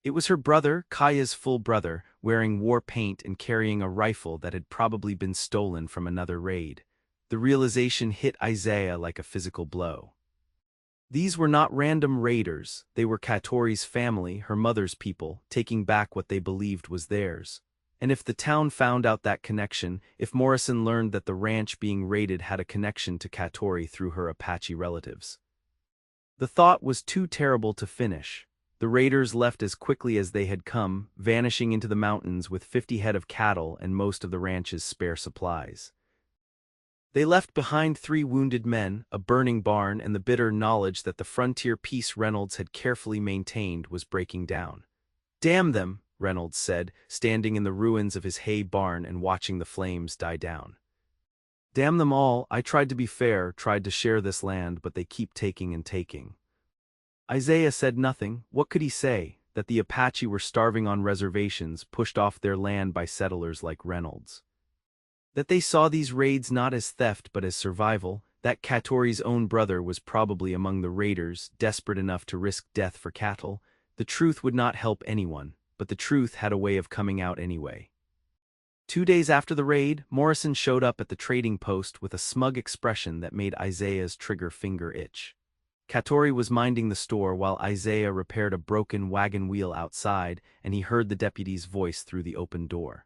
It was her brother, Kaya's full brother, wearing war paint and carrying a rifle that had probably been stolen from another raid. The realization hit Isaiah like a physical blow. These were not random raiders, they were Catori's family, her mother's people, taking back what they believed was theirs. And if the town found out that connection, if Morrison learned that the ranch being raided had a connection to Catori through her Apache relatives. The thought was too terrible to finish. The raiders left as quickly as they had come, vanishing into the mountains with 50 head of cattle and most of the ranch's spare supplies. They left behind 3 wounded men, a burning barn, and the bitter knowledge that the frontier peace Reynolds had carefully maintained was breaking down. "Damn them," Reynolds said, standing in the ruins of his hay barn and watching the flames die down. "Damn them all, I tried to be fair, tried to share this land, but they keep taking and taking." Isaiah said nothing. What could he say? That the Apache were starving on reservations, pushed off their land by settlers like Reynolds. That they saw these raids not as theft but as survival, that Catori's own brother was probably among the raiders, desperate enough to risk death for cattle. The truth would not help anyone, but the truth had a way of coming out anyway. 2 days after the raid, Morrison showed up at the trading post with a smug expression that made Isaiah's trigger finger itch. Catori was minding the store while Isaiah repaired a broken wagon wheel outside, and he heard the deputy's voice through the open door.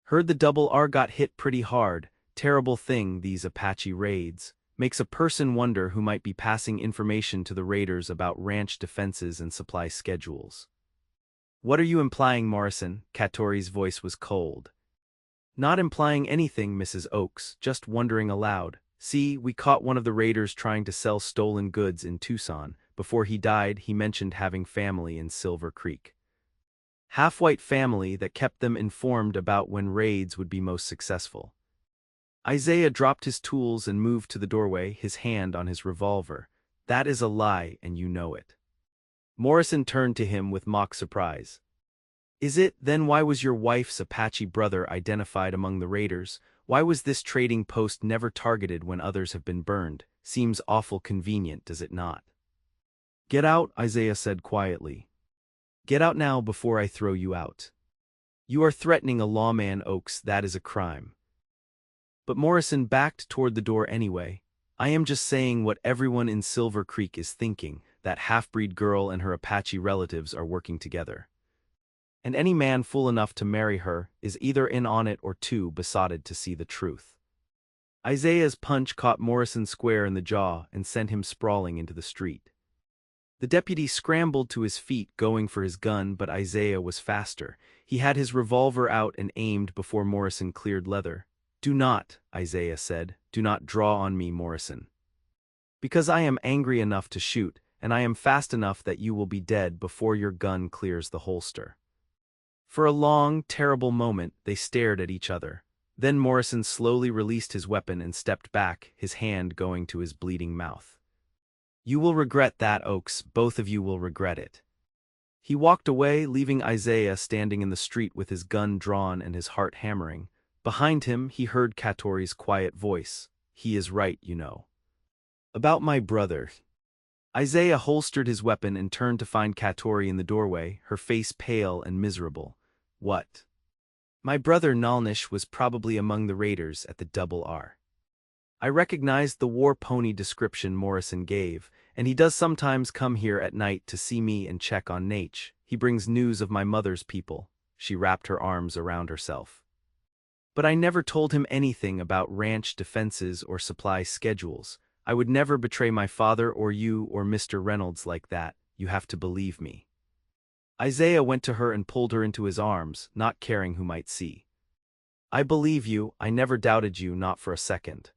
"Heard the Double R got hit pretty hard. Terrible thing, these Apache raids. Makes a person wonder who might be passing information to the raiders about ranch defenses and supply schedules." "What are you implying, Morrison?" Catori's voice was cold. "Not implying anything, Mrs. Oakes, just wondering aloud. See, we caught one of the raiders trying to sell stolen goods in Tucson. Before he died, he mentioned having family in Silver Creek. Half-white family that kept them informed about when raids would be most successful." Isaiah dropped his tools and moved to the doorway, his hand on his revolver. "That is a lie, and you know it." Morrison turned to him with mock surprise. "Is it? Then why was your wife's Apache brother identified among the raiders? Why was this trading post never targeted when others have been burned? Seems awful convenient, does it not?" "Get out," Isaiah said quietly. "Get out now before I throw you out. You are threatening a lawman, Oakes, that is a crime." But Morrison backed toward the door anyway. "I am just saying what everyone in Silver Creek is thinking, that half-breed girl and her Apache relatives are working together. And any man fool enough to marry her is either in on it or too besotted to see the truth." Isaiah's punch caught Morrison square in the jaw and sent him sprawling into the street. The deputy scrambled to his feet, going for his gun, but Isaiah was faster. He had his revolver out and aimed before Morrison cleared leather. "Do not," Isaiah said, "do not draw on me, Morrison. Because I am angry enough to shoot, and I am fast enough that you will be dead before your gun clears the holster." For a long, terrible moment, they stared at each other. Then Morrison slowly released his weapon and stepped back, his hand going to his bleeding mouth. "You will regret that, Oakes, both of you will regret it." He walked away, leaving Isaiah standing in the street with his gun drawn and his heart hammering. Behind him, he heard Catori's quiet voice. "He is right, you know. About my brother." Isaiah holstered his weapon and turned to find Catori in the doorway, her face pale and miserable. "What?" "My brother Nalnish was probably among the raiders at the Double R. I recognized the war pony description Morrison gave, and he does sometimes come here at night to see me and check on Nate. He brings news of my mother's people." She wrapped her arms around herself. "But I never told him anything about ranch defenses or supply schedules. I would never betray my father or you or Mr. Reynolds like that. You have to believe me." Isaiah went to her and pulled her into his arms, not caring who might see. "I believe you, I never doubted you, not for a second.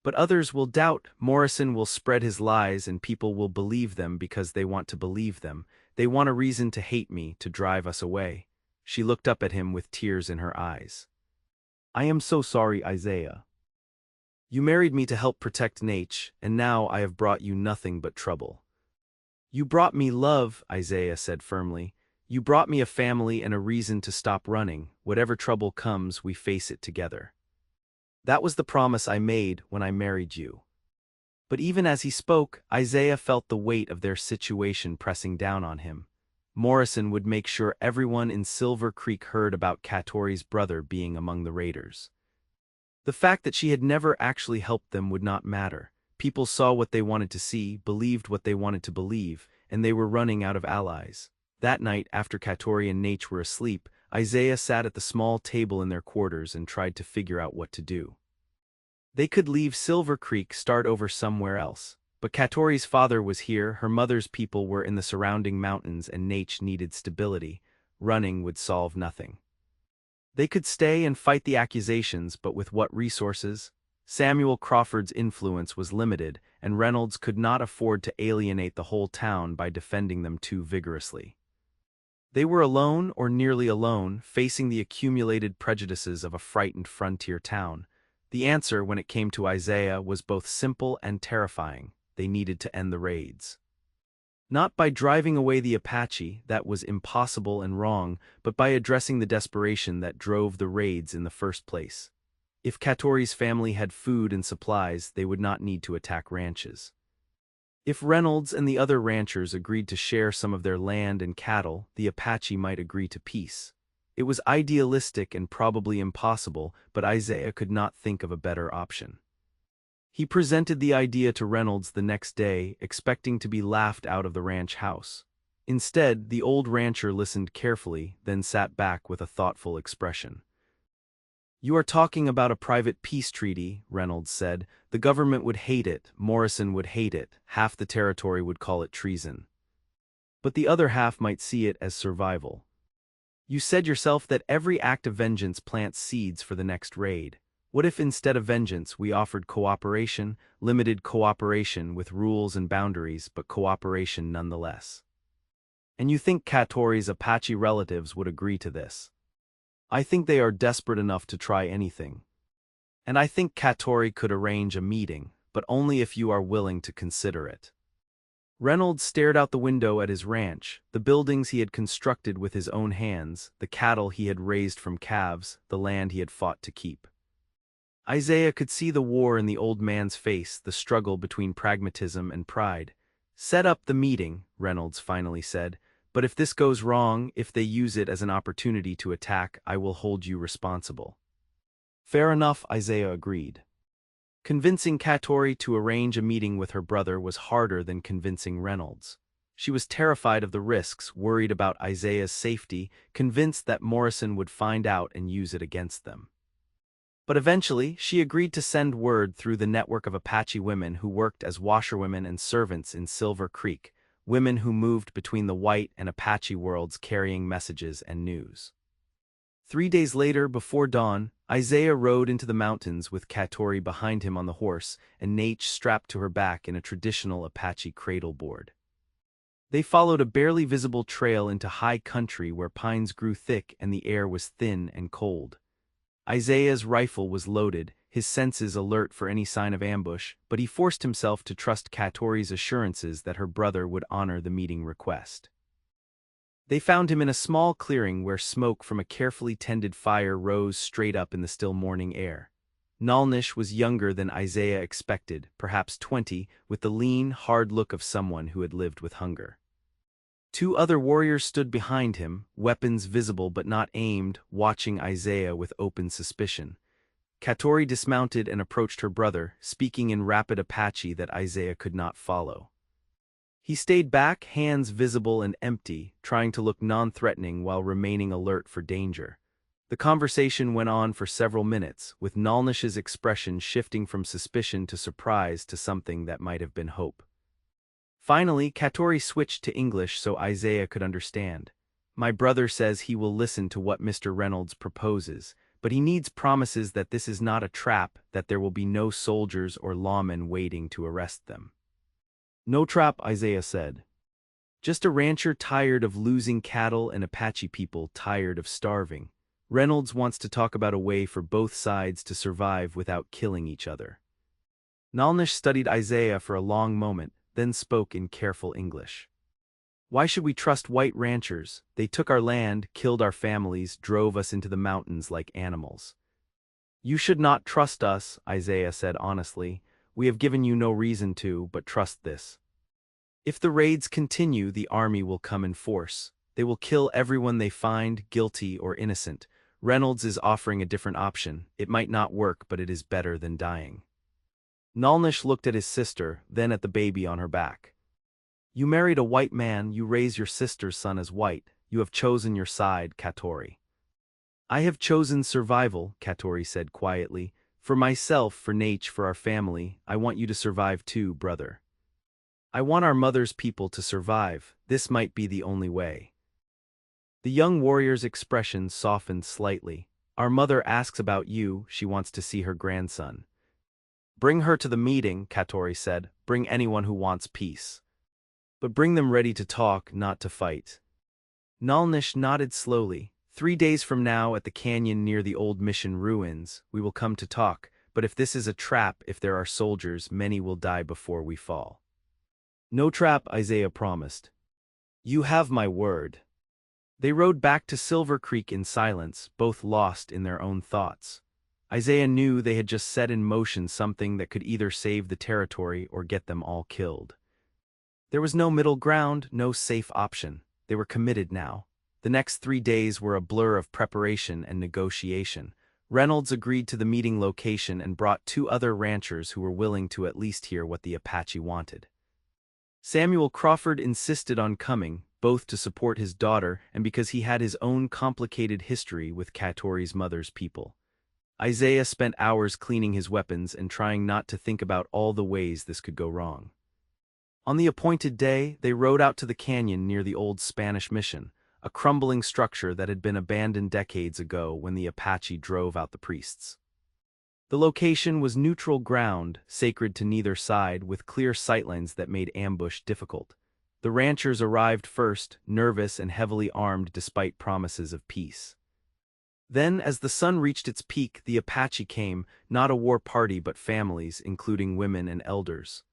But others will doubt. Morrison will spread his lies and people will believe them because they want to believe them. They want a reason to hate me, to drive us away." She looked up at him with tears in her eyes. "I am so sorry, Isaiah. You married me to help protect Nate, and now I have brought you nothing but trouble." "You brought me love," Isaiah said firmly. "You brought me a family and a reason to stop running. Whatever trouble comes, we face it together. That was the promise I made when I married you." But even as he spoke, Isaiah felt the weight of their situation pressing down on him. Morrison would make sure everyone in Silver Creek heard about Catori's brother being among the raiders. The fact that she had never actually helped them would not matter. People saw what they wanted to see, believed what they wanted to believe, and they were running out of allies. That night, after Catori and Nate were asleep, Isaiah sat at the small table in their quarters and tried to figure out what to do. They could leave Silver Creek, start over somewhere else. But Catori's father was here, her mother's people were in the surrounding mountains, and Nate needed stability. Running would solve nothing. They could stay and fight the accusations, but with what resources? Samuel Crawford's influence was limited, and Reynolds could not afford to alienate the whole town by defending them too vigorously. They were alone, or nearly alone, facing the accumulated prejudices of a frightened frontier town. The answer, when it came to Isaiah, was both simple and terrifying. They needed to end the raids. Not by driving away the Apache, that was impossible and wrong, but by addressing the desperation that drove the raids in the first place. If Catori's family had food and supplies, they would not need to attack ranches. If Reynolds and the other ranchers agreed to share some of their land and cattle, the Apache might agree to peace. It was idealistic and probably impossible, but Isaiah could not think of a better option. He presented the idea to Reynolds the next day, expecting to be laughed out of the ranch house. Instead, the old rancher listened carefully, then sat back with a thoughtful expression. "You are talking about a private peace treaty," Reynolds said. "The government would hate it, Morrison would hate it, half the territory would call it treason. But the other half might see it as survival. You said yourself that every act of vengeance plants seeds for the next raid. What if instead of vengeance we offered cooperation, limited cooperation with rules and boundaries, but cooperation nonetheless? And you think Catori's Apache relatives would agree to this? I think they are desperate enough to try anything. And I think Catori could arrange a meeting, but only if you are willing to consider it." Reynolds stared out the window at his ranch, the buildings he had constructed with his own hands, the cattle he had raised from calves, the land he had fought to keep. Isaiah could see the war in the old man's face, the struggle between pragmatism and pride. "Set up the meeting," Reynolds finally said. "But if this goes wrong, if they use it as an opportunity to attack, I will hold you responsible." "Fair enough," Isaiah agreed. Convincing Catori to arrange a meeting with her brother was harder than convincing Reynolds. She was terrified of the risks, worried about Isaiah's safety, convinced that Morrison would find out and use it against them. But eventually, she agreed to send word through the network of Apache women who worked as washerwomen and servants in Silver Creek, women who moved between the white and Apache worlds carrying messages and news. 3 days later, before dawn, Isaiah rode into the mountains with Catori behind him on the horse and Nate strapped to her back in a traditional Apache cradle board. They followed a barely visible trail into high country where pines grew thick and the air was thin and cold. Isaiah's rifle was loaded, his senses alert for any sign of ambush, but he forced himself to trust Catori's assurances that her brother would honor the meeting request. They found him in a small clearing where smoke from a carefully tended fire rose straight up in the still morning air. Nalnish was younger than Isaiah expected, perhaps 20, with the lean, hard look of someone who had lived with hunger. Two other warriors stood behind him, weapons visible but not aimed, watching Isaiah with open suspicion. Catori dismounted and approached her brother, speaking in rapid Apache that Isaiah could not follow. He stayed back, hands visible and empty, trying to look non-threatening while remaining alert for danger. The conversation went on for several minutes, with Nalnish's expression shifting from suspicion to surprise to something that might have been hope. Finally, Catori switched to English so Isaiah could understand. "My brother says he will listen to what Mr. Reynolds proposes, but he needs promises that this is not a trap, that there will be no soldiers or lawmen waiting to arrest them." "No trap," Isaiah said. "Just a rancher tired of losing cattle and Apache people tired of starving. Reynolds wants to talk about a way for both sides to survive without killing each other." Nalnish studied Isaiah for a long moment, then spoke in careful English. "Why should we trust white ranchers? They took our land, killed our families, drove us into the mountains like animals." "You should not trust us," Isaiah said honestly. "We have given you no reason to, but trust this. If the raids continue, the army will come in force. They will kill everyone they find, guilty or innocent. Reynolds is offering a different option. It might not work, but it is better than dying." Nalnish looked at his sister, then at the baby on her back. "You married a white man, you raise your sister's son as white. You have chosen your side, Catori." "I have chosen survival," Catori said quietly. "For myself, for Nate, for our family. I want you to survive too, brother. I want our mother's people to survive. This might be the only way." The young warrior's expression softened slightly. "Our mother asks about you, she wants to see her grandson." "Bring her to the meeting," Catori said. "Bring anyone who wants peace. But bring them ready to talk, not to fight." Nalnish nodded slowly. "3 days from now at the canyon near the old mission ruins, we will come to talk, but if this is a trap, if there are soldiers, many will die before we fall." "No trap," Isaiah promised. "You have my word." They rode back to Silver Creek in silence, both lost in their own thoughts. Isaiah knew they had just set in motion something that could either save the territory or get them all killed. There was no middle ground, no safe option. They were committed now. The next 3 days were a blur of preparation and negotiation. Reynolds agreed to the meeting location and brought 2 other ranchers who were willing to at least hear what the Apache wanted. Samuel Crawford insisted on coming, both to support his daughter and because he had his own complicated history with Catori's mother's people. Isaiah spent hours cleaning his weapons and trying not to think about all the ways this could go wrong. On the appointed day, they rode out to the canyon near the old Spanish mission, a crumbling structure that had been abandoned decades ago when the Apache drove out the priests. The location was neutral ground, sacred to neither side, with clear sightlines that made ambush difficult. The ranchers arrived first, nervous and heavily armed despite promises of peace. Then, as the sun reached its peak, the Apache came, not a war party but families, including women and elders.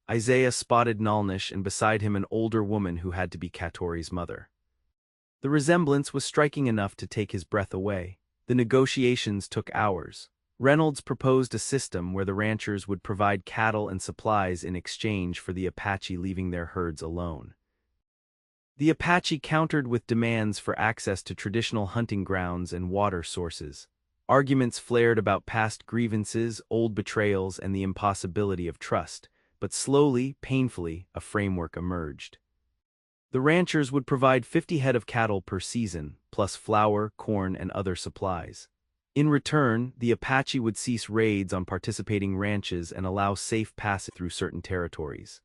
Isaiah spotted Nalnish and beside him an older woman who had to be Catori's mother. The resemblance was striking enough to take his breath away. The negotiations took hours. Reynolds proposed a system where the ranchers would provide cattle and supplies in exchange for the Apache leaving their herds alone. The Apache countered with demands for access to traditional hunting grounds and water sources. Arguments flared about past grievances, old betrayals, and the impossibility of trust, but slowly, painfully, a framework emerged. The ranchers would provide 50 head of cattle per season, plus flour, corn, and other supplies. In return, the Apache would cease raids on participating ranches and allow safe passage through certain territories.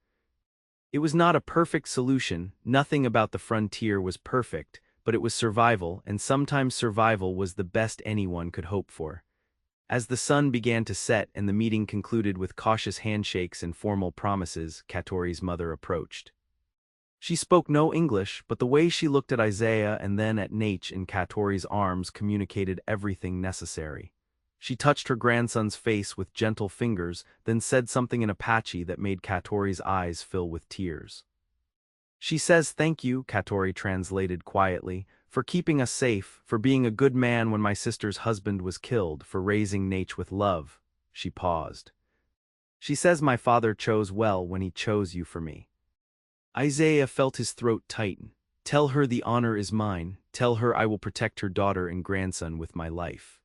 It was not a perfect solution, nothing about the frontier was perfect, but it was survival, and sometimes survival was the best anyone could hope for. As the sun began to set and the meeting concluded with cautious handshakes and formal promises, Catori's mother approached. She spoke no English, but the way she looked at Isaiah and then at Nate in Catori's arms communicated everything necessary. She touched her grandson's face with gentle fingers, then said something in Apache that made Catori's eyes fill with tears. She says thank you, Catori translated quietly, for keeping us safe, for being a good man when my sister's husband was killed, for raising Nate with love. She paused. She says my father chose well when he chose you for me. Isaiah felt his throat tighten. Tell her the honor is mine. Tell her I will protect her daughter and grandson with my life.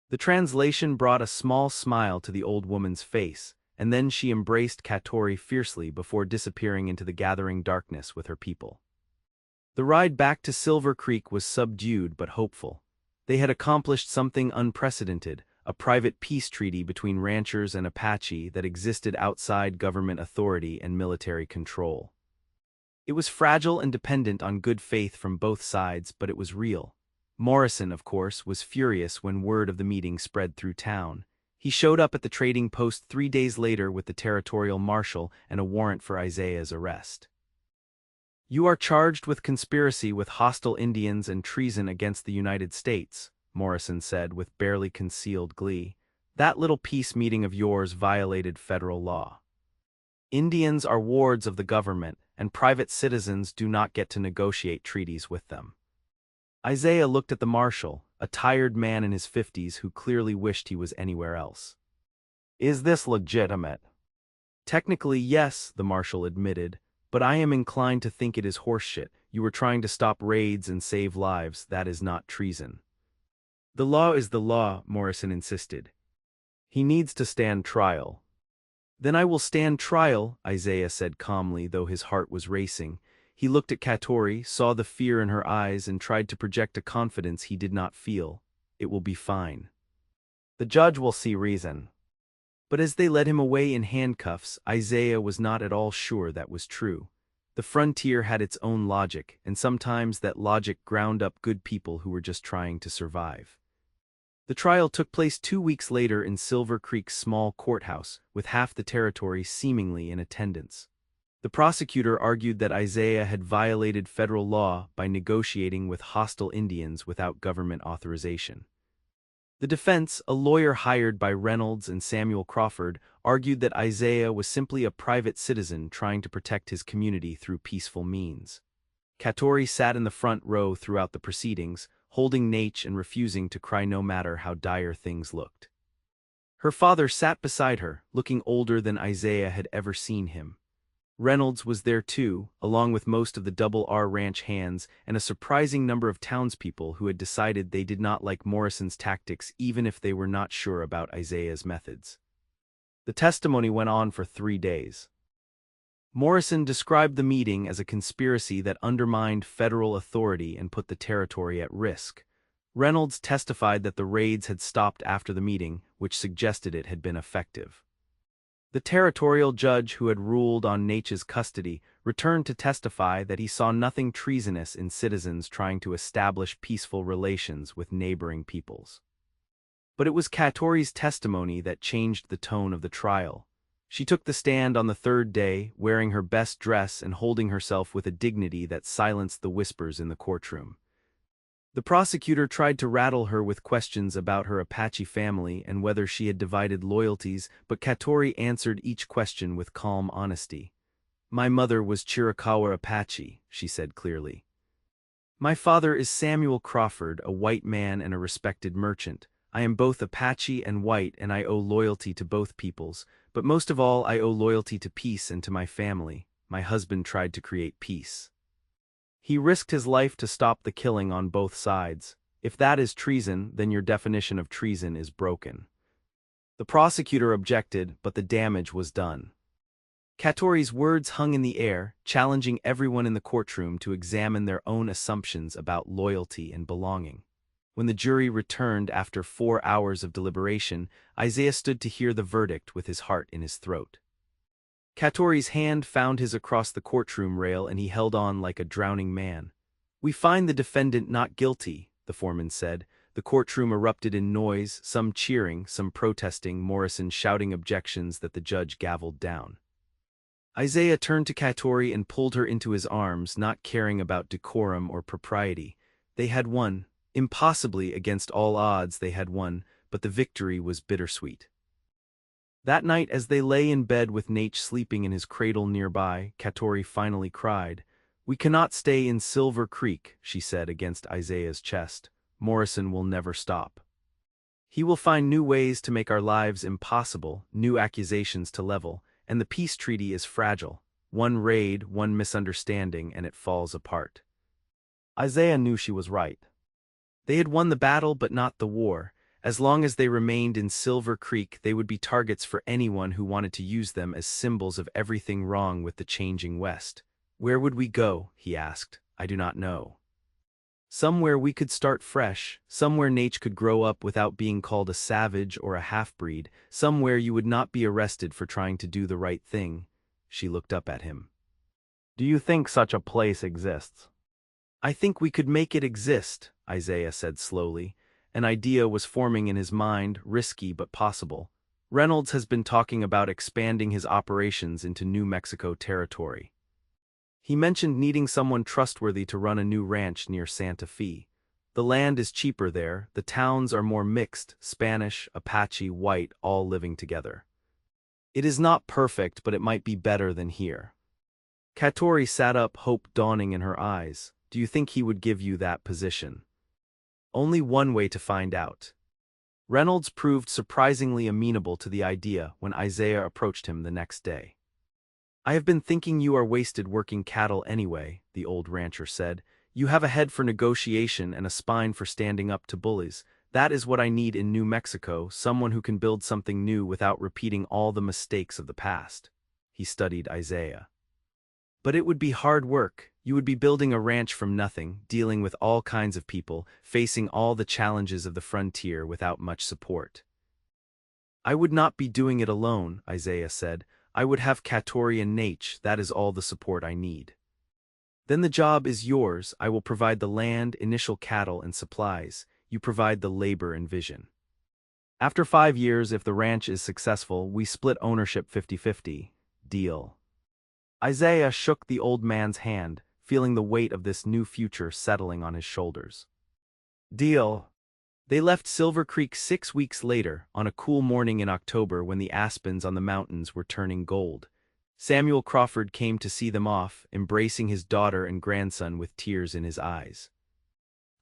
The translation brought a small smile to the old woman's face, and then she embraced Catori fiercely before disappearing into the gathering darkness with her people. The ride back to Silver Creek was subdued but hopeful. They had accomplished something unprecedented, a private peace treaty between ranchers and Apache that existed outside government authority and military control. It was fragile and dependent on good faith from both sides, but it was real. Morrison, of course, was furious when word of the meeting spread through town. He showed up at the trading post 3 days later with the territorial marshal and a warrant for Isaiah's arrest. You are charged with conspiracy with hostile Indians and treason against the United States, Morrison said with barely concealed glee. That little peace meeting of yours violated federal law. Indians are wards of the government, and private citizens do not get to negotiate treaties with them. Isaiah looked at the marshal, a tired man in his 50s who clearly wished he was anywhere else. Is this legitimate? Technically, yes, the marshal admitted, but I am inclined to think it is horseshit. You were trying to stop raids and save lives. That is not treason. The law is the law, Morrison insisted. He needs to stand trial. Then I will stand trial, Isaiah said calmly, though his heart was racing. He looked at Catori, saw the fear in her eyes, and tried to project a confidence he did not feel. It will be fine. The judge will see reason. But as they led him away in handcuffs, Isaiah was not at all sure that was true. The frontier had its own logic, and sometimes that logic ground up good people who were just trying to survive. The trial took place 2 weeks later in Silver Creek's small courthouse, with half the territory seemingly in attendance. The prosecutor argued that Isaiah had violated federal law by negotiating with hostile Indians without government authorization. The defense, a lawyer hired by Reynolds and Samuel Crawford, argued that Isaiah was simply a private citizen trying to protect his community through peaceful means. Catori sat in the front row throughout the proceedings, holding Nate and refusing to cry no matter how dire things looked. Her father sat beside her, looking older than Isaiah had ever seen him. Reynolds was there too, along with most of the Double R Ranch hands and a surprising number of townspeople who had decided they did not like Morrison's tactics even if they were not sure about Isaiah's methods. The testimony went on for 3 days. Morrison described the meeting as a conspiracy that undermined federal authority and put the territory at risk. Reynolds testified that the raids had stopped after the meeting, which suggested it had been effective. The territorial judge who had ruled on Nate's custody returned to testify that he saw nothing treasonous in citizens trying to establish peaceful relations with neighboring peoples. But it was Catori's testimony that changed the tone of the trial. She took the stand on the 3rd day, wearing her best dress and holding herself with a dignity that silenced the whispers in the courtroom. The prosecutor tried to rattle her with questions about her Apache family and whether she had divided loyalties, but Catori answered each question with calm honesty. My mother was Chiricahua Apache, she said clearly. My father is Samuel Crawford, a white man and a respected merchant. I am both Apache and white, and I owe loyalty to both peoples, but most of all I owe loyalty to peace and to my family. My husband tried to create peace. He risked his life to stop the killing on both sides. If that is treason, then your definition of treason is broken. The prosecutor objected, but the damage was done. Catori's words hung in the air, challenging everyone in the courtroom to examine their own assumptions about loyalty and belonging. When the jury returned after 4 hours of deliberation, Isaiah stood to hear the verdict with his heart in his throat. Catori's hand found his across the courtroom rail and he held on like a drowning man. We find the defendant not guilty, the foreman said. The courtroom erupted in noise, some cheering, some protesting, Morrison shouting objections that the judge gavelled down. Isaiah turned to Catori and pulled her into his arms, not caring about decorum or propriety. They had won. Impossibly, against all odds, they had won, but the victory was bittersweet. That night, as they lay in bed with Nate sleeping in his cradle nearby, Catori finally cried. "We cannot stay in Silver Creek," she said against Isaiah's chest. "Morrison will never stop. He will find new ways to make our lives impossible, new accusations to level, and the peace treaty is fragile. One raid, one misunderstanding, and it falls apart." Isaiah knew she was right. They had won the battle but not the war. As long as they remained in Silver Creek, they would be targets for anyone who wanted to use them as symbols of everything wrong with the changing West. "Where would we go?" he asked. "I do not know. Somewhere we could start fresh, somewhere Nate could grow up without being called a savage or a half-breed, somewhere you would not be arrested for trying to do the right thing." She looked up at him. "Do you think such a place exists?" "I think we could make it exist," Isaiah said slowly. An idea was forming in his mind, risky but possible. Reynolds has been talking about expanding his operations into New Mexico territory. He mentioned needing someone trustworthy to run a new ranch near Santa Fe. The land is cheaper there, the towns are more mixed, Spanish, Apache, white, all living together. "It is not perfect, but it might be better than here." Catori sat up, hope dawning in her eyes. "Do you think he would give you that position?" "Only one way to find out." Reynolds proved surprisingly amenable to the idea when Isaiah approached him the next day. "I have been thinking you are wasted working cattle anyway," the old rancher said. "You have a head for negotiation and a spine for standing up to bullies. That is what I need in New Mexico, someone who can build something new without repeating all the mistakes of the past." He studied Isaiah. "But it would be hard work. You would be building a ranch from nothing, dealing with all kinds of people, facing all the challenges of the frontier without much support." "I would not be doing it alone," Isaiah said. "I would have Catori and Nate. That is all the support I need." "Then the job is yours. I will provide the land, initial cattle, and supplies. You provide the labor and vision. After 5 years, if the ranch is successful, we split ownership 50-50. Deal." Isaiah shook the old man's hand, feeling the weight of this new future settling on his shoulders. "Deal." They left Silver Creek 6 weeks later, on a cool morning in October when the aspens on the mountains were turning gold. Samuel Crawford came to see them off, embracing his daughter and grandson with tears in his eyes.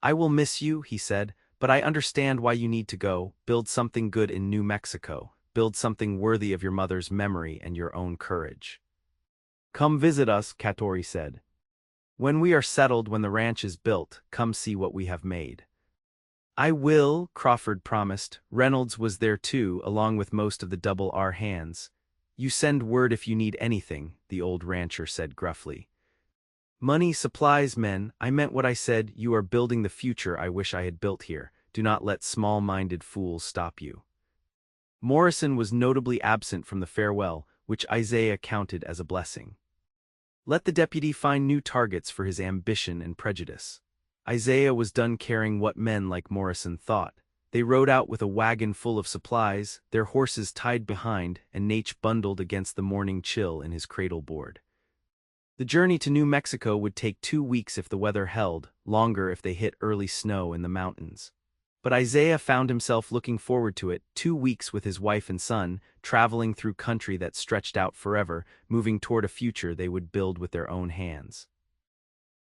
"I will miss you," he said, "but I understand why you need to go. Build something good in New Mexico. Build something worthy of your mother's memory and your own courage." "Come visit us," Catori said. "When we are settled, when the ranch is built, come see what we have made." "I will," Crawford promised. Reynolds was there too, along with most of the Double R hands. "You send word if you need anything," the old rancher said gruffly. "Money, supplies, men. I meant what I said. You are building the future I wish I had built here. Do not let small-minded fools stop you." Morrison was notably absent from the farewell, which Isaiah counted as a blessing. Let the deputy find new targets for his ambition and prejudice. Isaiah was done caring what men like Morrison thought. They rode out with a wagon full of supplies, their horses tied behind, and Nate bundled against the morning chill in his cradle board. The journey to New Mexico would take 2 weeks if the weather held, longer if they hit early snow in the mountains. But Isaiah found himself looking forward to it, 2 weeks with his wife and son, traveling through country that stretched out forever, moving toward a future they would build with their own hands.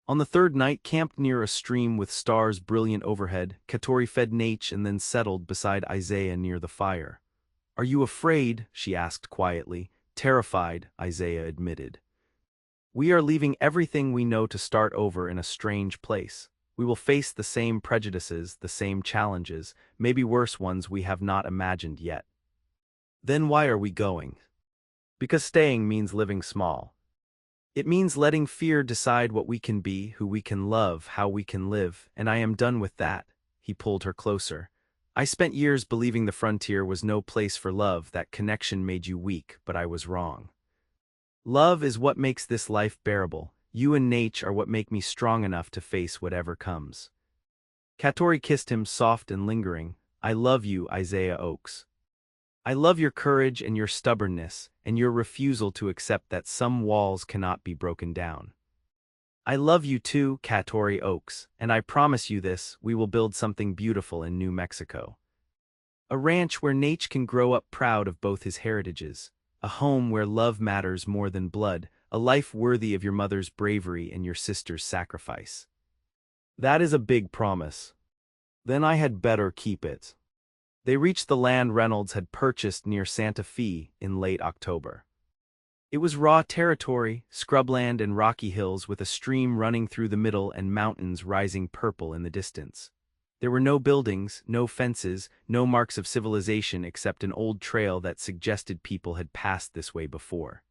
On the third night, camped near a stream with stars brilliant overhead, Catori fed Nate and then settled beside Isaiah near the fire. "Are you afraid?" she asked quietly. "Terrified," Isaiah admitted. "We are leaving everything we know to start over in a strange place. We will face the same prejudices, the same challenges, maybe worse ones we have not imagined yet." "Then why are we going?" "Because staying means living small. It means letting fear decide what we can be, who we can love, how we can live, and I am done with that." He pulled her closer. "I spent years believing the frontier was no place for love, that connection made you weak, but I was wrong. Love is what makes this life bearable. You and Nate are what make me strong enough to face whatever comes." Catori kissed him soft and lingering. "I love you, Isaiah Oaks." I love your courage and your stubbornness, and your refusal to accept that some walls cannot be broken down. I love you too, Catori Oaks, and I promise you this, we will build something beautiful in New Mexico. A ranch where Nate can grow up proud of both his heritages. A home where love matters more than blood, a life worthy of your mother's bravery and your sister's sacrifice. That is a big promise. Then I had better keep it. They reached the land Reynolds had purchased near Santa Fe in late October. It was raw territory, scrubland and rocky hills with a stream running through the middle and mountains rising purple in the distance. There were no buildings, no fences, no marks of civilization except an old trail that suggested people had passed this way before.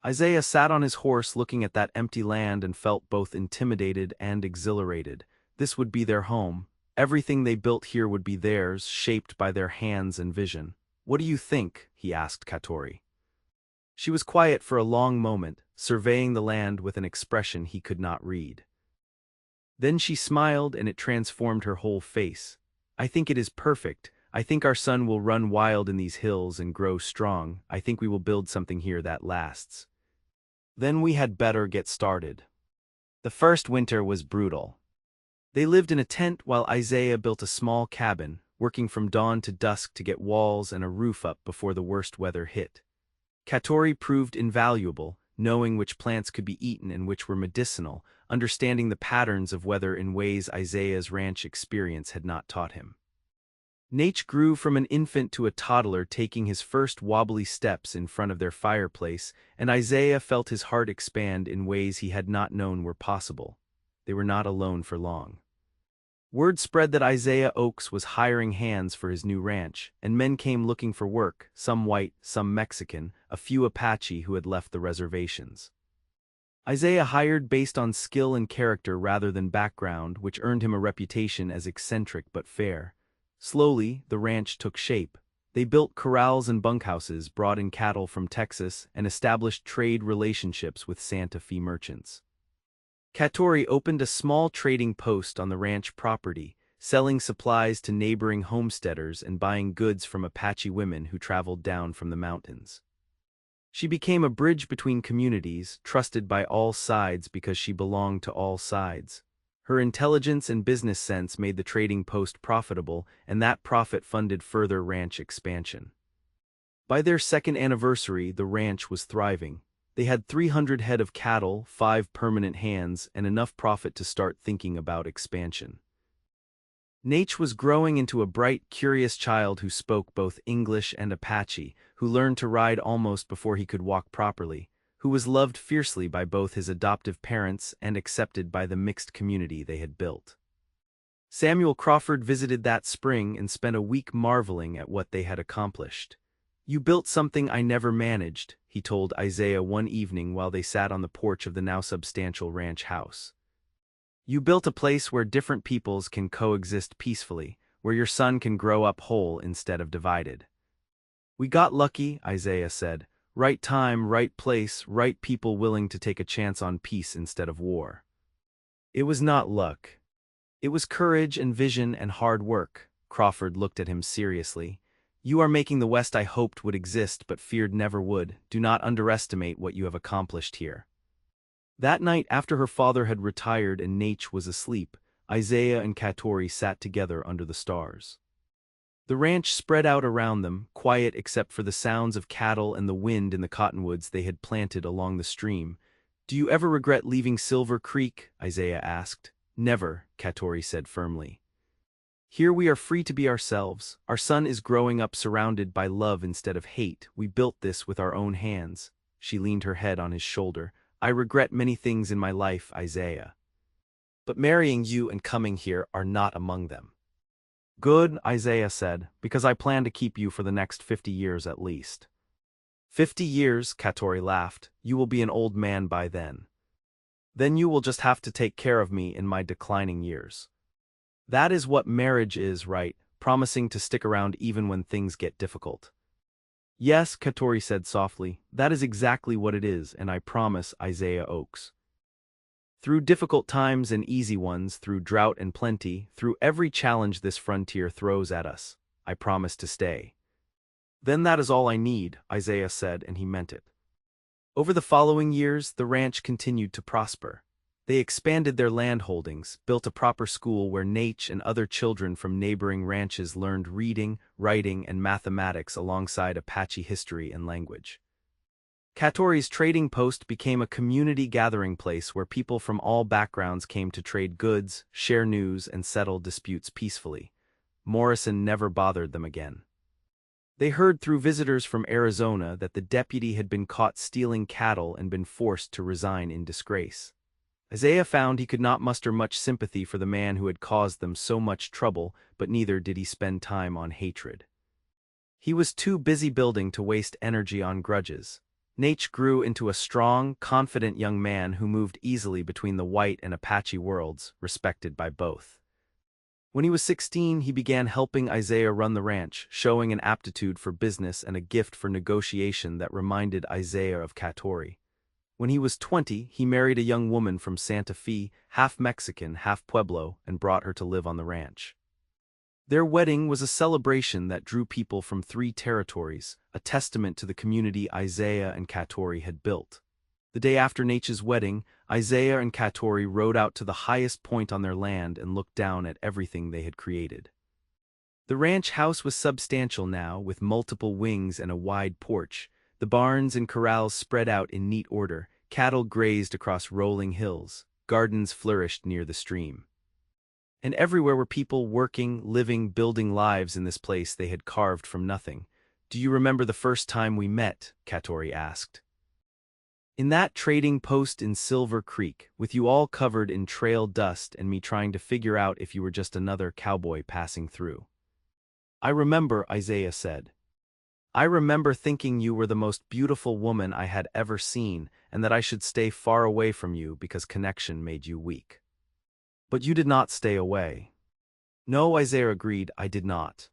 Isaiah sat on his horse looking at that empty land and felt both intimidated and exhilarated. This would be their home. Everything they built here would be theirs, shaped by their hands and vision. "What do you think?" he asked Catori. She was quiet for a long moment, surveying the land with an expression he could not read. Then she smiled and it transformed her whole face. "I think it is perfect. I think our son will run wild in these hills and grow strong. I think we will build something here that lasts." Then we had better get started. The first winter was brutal. They lived in a tent while Isaiah built a small cabin, working from dawn to dusk to get walls and a roof up before the worst weather hit. Catori proved invaluable, knowing which plants could be eaten and which were medicinal, understanding the patterns of weather in ways Isaiah's ranch experience had not taught him. Nate grew from an infant to a toddler, taking his first wobbly steps in front of their fireplace, and Isaiah felt his heart expand in ways he had not known were possible. They were not alone for long. Word spread that Isaiah Oaks was hiring hands for his new ranch, and men came looking for work, some white, some Mexican, a few Apache who had left the reservations. Isaiah hired based on skill and character rather than background, which earned him a reputation as eccentric but fair. Slowly, the ranch took shape. They built corrals and bunkhouses, brought in cattle from Texas, and established trade relationships with Santa Fe merchants. Catori opened a small trading post on the ranch property, selling supplies to neighboring homesteaders and buying goods from Apache women who traveled down from the mountains. She became a bridge between communities, trusted by all sides because she belonged to all sides. Her intelligence and business sense made the trading post profitable, and that profit funded further ranch expansion. By their second anniversary, the ranch was thriving. They had 300 head of cattle, 5 permanent hands, and enough profit to start thinking about expansion. Nate was growing into a bright, curious child who spoke both English and Apache, who learned to ride almost before he could walk properly, who was loved fiercely by both his adoptive parents and accepted by the mixed community they had built. Samuel Crawford visited that spring and spent a week marveling at what they had accomplished. "You built something I never managed," he told Isaiah one evening while they sat on the porch of the now substantial ranch house. "You built a place where different peoples can coexist peacefully, where your son can grow up whole instead of divided." "We got lucky," Isaiah said. "Right time, right place, right people willing to take a chance on peace instead of war." "It was not luck. It was courage and vision and hard work." Crawford looked at him seriously. "You are making the West I hoped would exist but feared never would. Do not underestimate what you have accomplished here." That night, after her father had retired and Nate was asleep, Isaiah and Catori sat together under the stars. The ranch spread out around them, quiet except for the sounds of cattle and the wind in the cottonwoods they had planted along the stream. "Do you ever regret leaving Silver Creek?" Isaiah asked. "Never," Catori said firmly. "Here we are free to be ourselves. Our son is growing up surrounded by love instead of hate. We built this with our own hands." She leaned her head on his shoulder. "I regret many things in my life, Isaiah. But marrying you and coming here are not among them." "Good," Isaiah said, "because I plan to keep you for the next 50 years at least." "50 years," Catori laughed. "You will be an old man by then. Then you will just have to take care of me in my declining years. That is what marriage is, right? Promising to stick around even when things get difficult." "Yes," Catori said softly, "that is exactly what it is, and I promise, Isaiah Oaks. Through difficult times and easy ones, through drought and plenty, through every challenge this frontier throws at us, I promise to stay." Then that is all I need, Isaiah said, and he meant it. Over the following years, the ranch continued to prosper. They expanded their land holdings, built a proper school where Nate and other children from neighboring ranches learned reading, writing, and mathematics alongside Apache history and language. Catori's trading post became a community gathering place where people from all backgrounds came to trade goods, share news, and settle disputes peacefully. Morrison never bothered them again. They heard through visitors from Arizona that the deputy had been caught stealing cattle and been forced to resign in disgrace. Isaiah found he could not muster much sympathy for the man who had caused them so much trouble, but neither did he spend time on hatred. He was too busy building to waste energy on grudges. Nate grew into a strong, confident young man who moved easily between the white and Apache worlds, respected by both. When he was 16, he began helping Isaiah run the ranch, showing an aptitude for business and a gift for negotiation that reminded Isaiah of Catori. When he was 20, he married a young woman from Santa Fe, half Mexican, half Pueblo, and brought her to live on the ranch. Their wedding was a celebration that drew people from 3 territories, a testament to the community Isaiah and Catori had built. The day after Nate's wedding, Isaiah and Catori rode out to the highest point on their land and looked down at everything they had created. The ranch house was substantial now, with multiple wings and a wide porch. The barns and corrals spread out in neat order, cattle grazed across rolling hills, gardens flourished near the stream. And everywhere were people working, living, building lives in this place they had carved from nothing. "Do you remember the first time we met?" Catori asked. "In that trading post in Silver Creek, with you all covered in trail dust and me trying to figure out if you were just another cowboy passing through." "I remember," Isaiah said. "I remember thinking you were the most beautiful woman I had ever seen and that I should stay far away from you because connection made you weak. But you did not stay away." "No," Isaiah agreed, "I did not.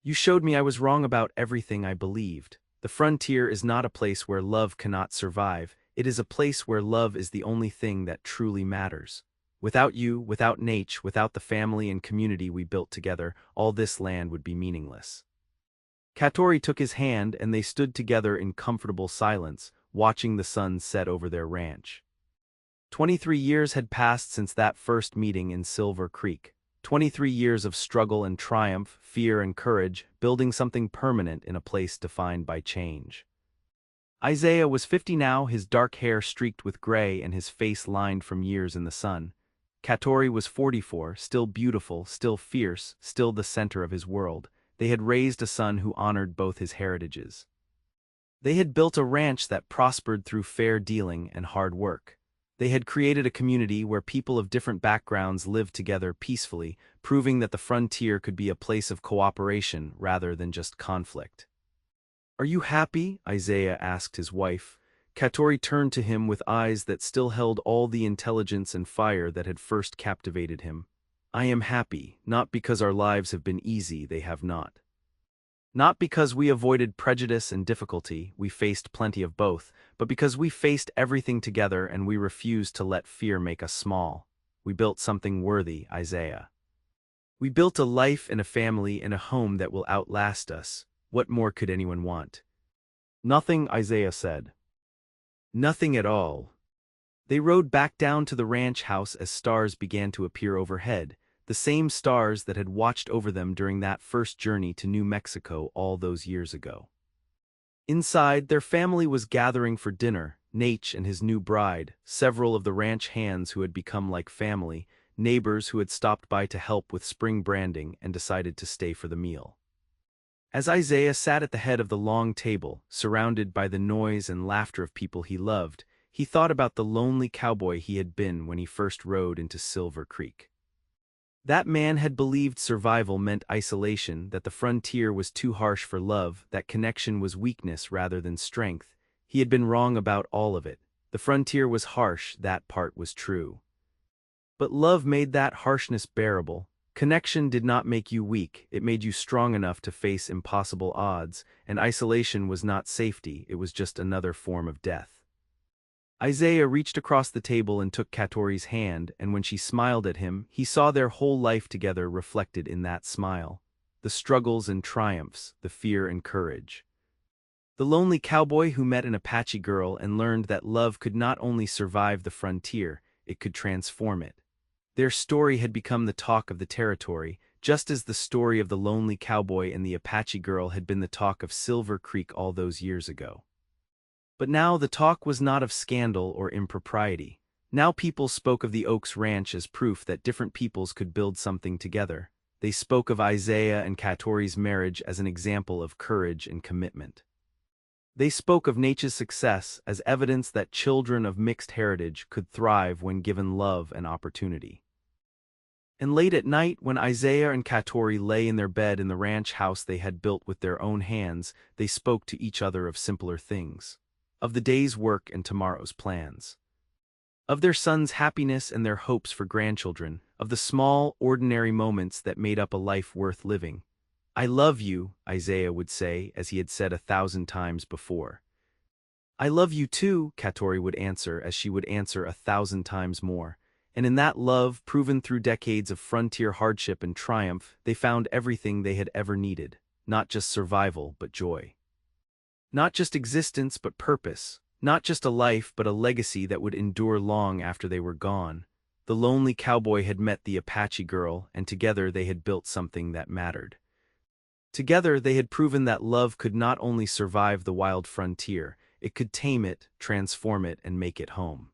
You showed me I was wrong about everything I believed. The frontier is not a place where love cannot survive, it is a place where love is the only thing that truly matters. Without you, without Nate, without the family and community we built together, all this land would be meaningless." Catori took his hand and they stood together in comfortable silence, watching the sun set over their ranch. 23 years had passed since that first meeting in Silver Creek. 23 years of struggle and triumph, fear and courage, building something permanent in a place defined by change. Isaiah was 50 now, his dark hair streaked with gray and his face lined from years in the sun. Catori was 44, still beautiful, still fierce, still the center of his world. They had raised a son who honored both his heritages. They had built a ranch that prospered through fair dealing and hard work. They had created a community where people of different backgrounds lived together peacefully, proving that the frontier could be a place of cooperation rather than just conflict. "Are you happy?" Isaiah asked his wife. Catori turned to him with eyes that still held all the intelligence and fire that had first captivated him. "I am happy, not because our lives have been easy, they have not. Not because we avoided prejudice and difficulty, we faced plenty of both, but because we faced everything together and we refused to let fear make us small. We built something worthy, Isaiah. We built a life and a family and a home that will outlast us. What more could anyone want?" "Nothing," Isaiah said. "Nothing at all." They rode back down to the ranch house as stars began to appear overhead, the same stars that had watched over them during that first journey to New Mexico all those years ago. Inside, their family was gathering for dinner, Nate and his new bride, several of the ranch hands who had become like family, neighbors who had stopped by to help with spring branding and decided to stay for the meal. As Isaiah sat at the head of the long table, surrounded by the noise and laughter of people he loved, he thought about the lonely cowboy he had been when he first rode into Silver Creek. That man had believed survival meant isolation, that the frontier was too harsh for love, that connection was weakness rather than strength. He had been wrong about all of it. The frontier was harsh, that part was true. But love made that harshness bearable. Connection did not make you weak, it made you strong enough to face impossible odds, and isolation was not safety, it was just another form of death. Isaiah reached across the table and took Catori's hand, and when she smiled at him, he saw their whole life together reflected in that smile. the struggles and triumphs, the fear and courage. The lonely cowboy who met an Apache girl and learned that love could not only survive the frontier, it could transform it. Their story had become the talk of the territory, just as the story of the lonely cowboy and the Apache girl had been the talk of Silver Creek all those years ago. But now the talk was not of scandal or impropriety. Now people spoke of the Oaks Ranch as proof that different peoples could build something together. They spoke of Isaiah and Catori's marriage as an example of courage and commitment. They spoke of nature's success as evidence that children of mixed heritage could thrive when given love and opportunity. And late at night, when Isaiah and Catori lay in their bed in the ranch house they had built with their own hands, they spoke to each other of simpler things, of the day's work and tomorrow's plans, of their son's happiness and their hopes for grandchildren, of the small, ordinary moments that made up a life worth living. "I love you," Isaiah would say, as he had said 1,000 times before. "I love you too," Catori would answer, as she would answer 1,000 times more. And in that love, proven through decades of frontier hardship and triumph, they found everything they had ever needed, not just survival but joy. Not just existence but purpose, not just a life but a legacy that would endure long after they were gone. The lonely cowboy had met the Apache girl, and together they had built something that mattered. Together they had proven that love could not only survive the wild frontier, it could tame it, transform it, and make it home.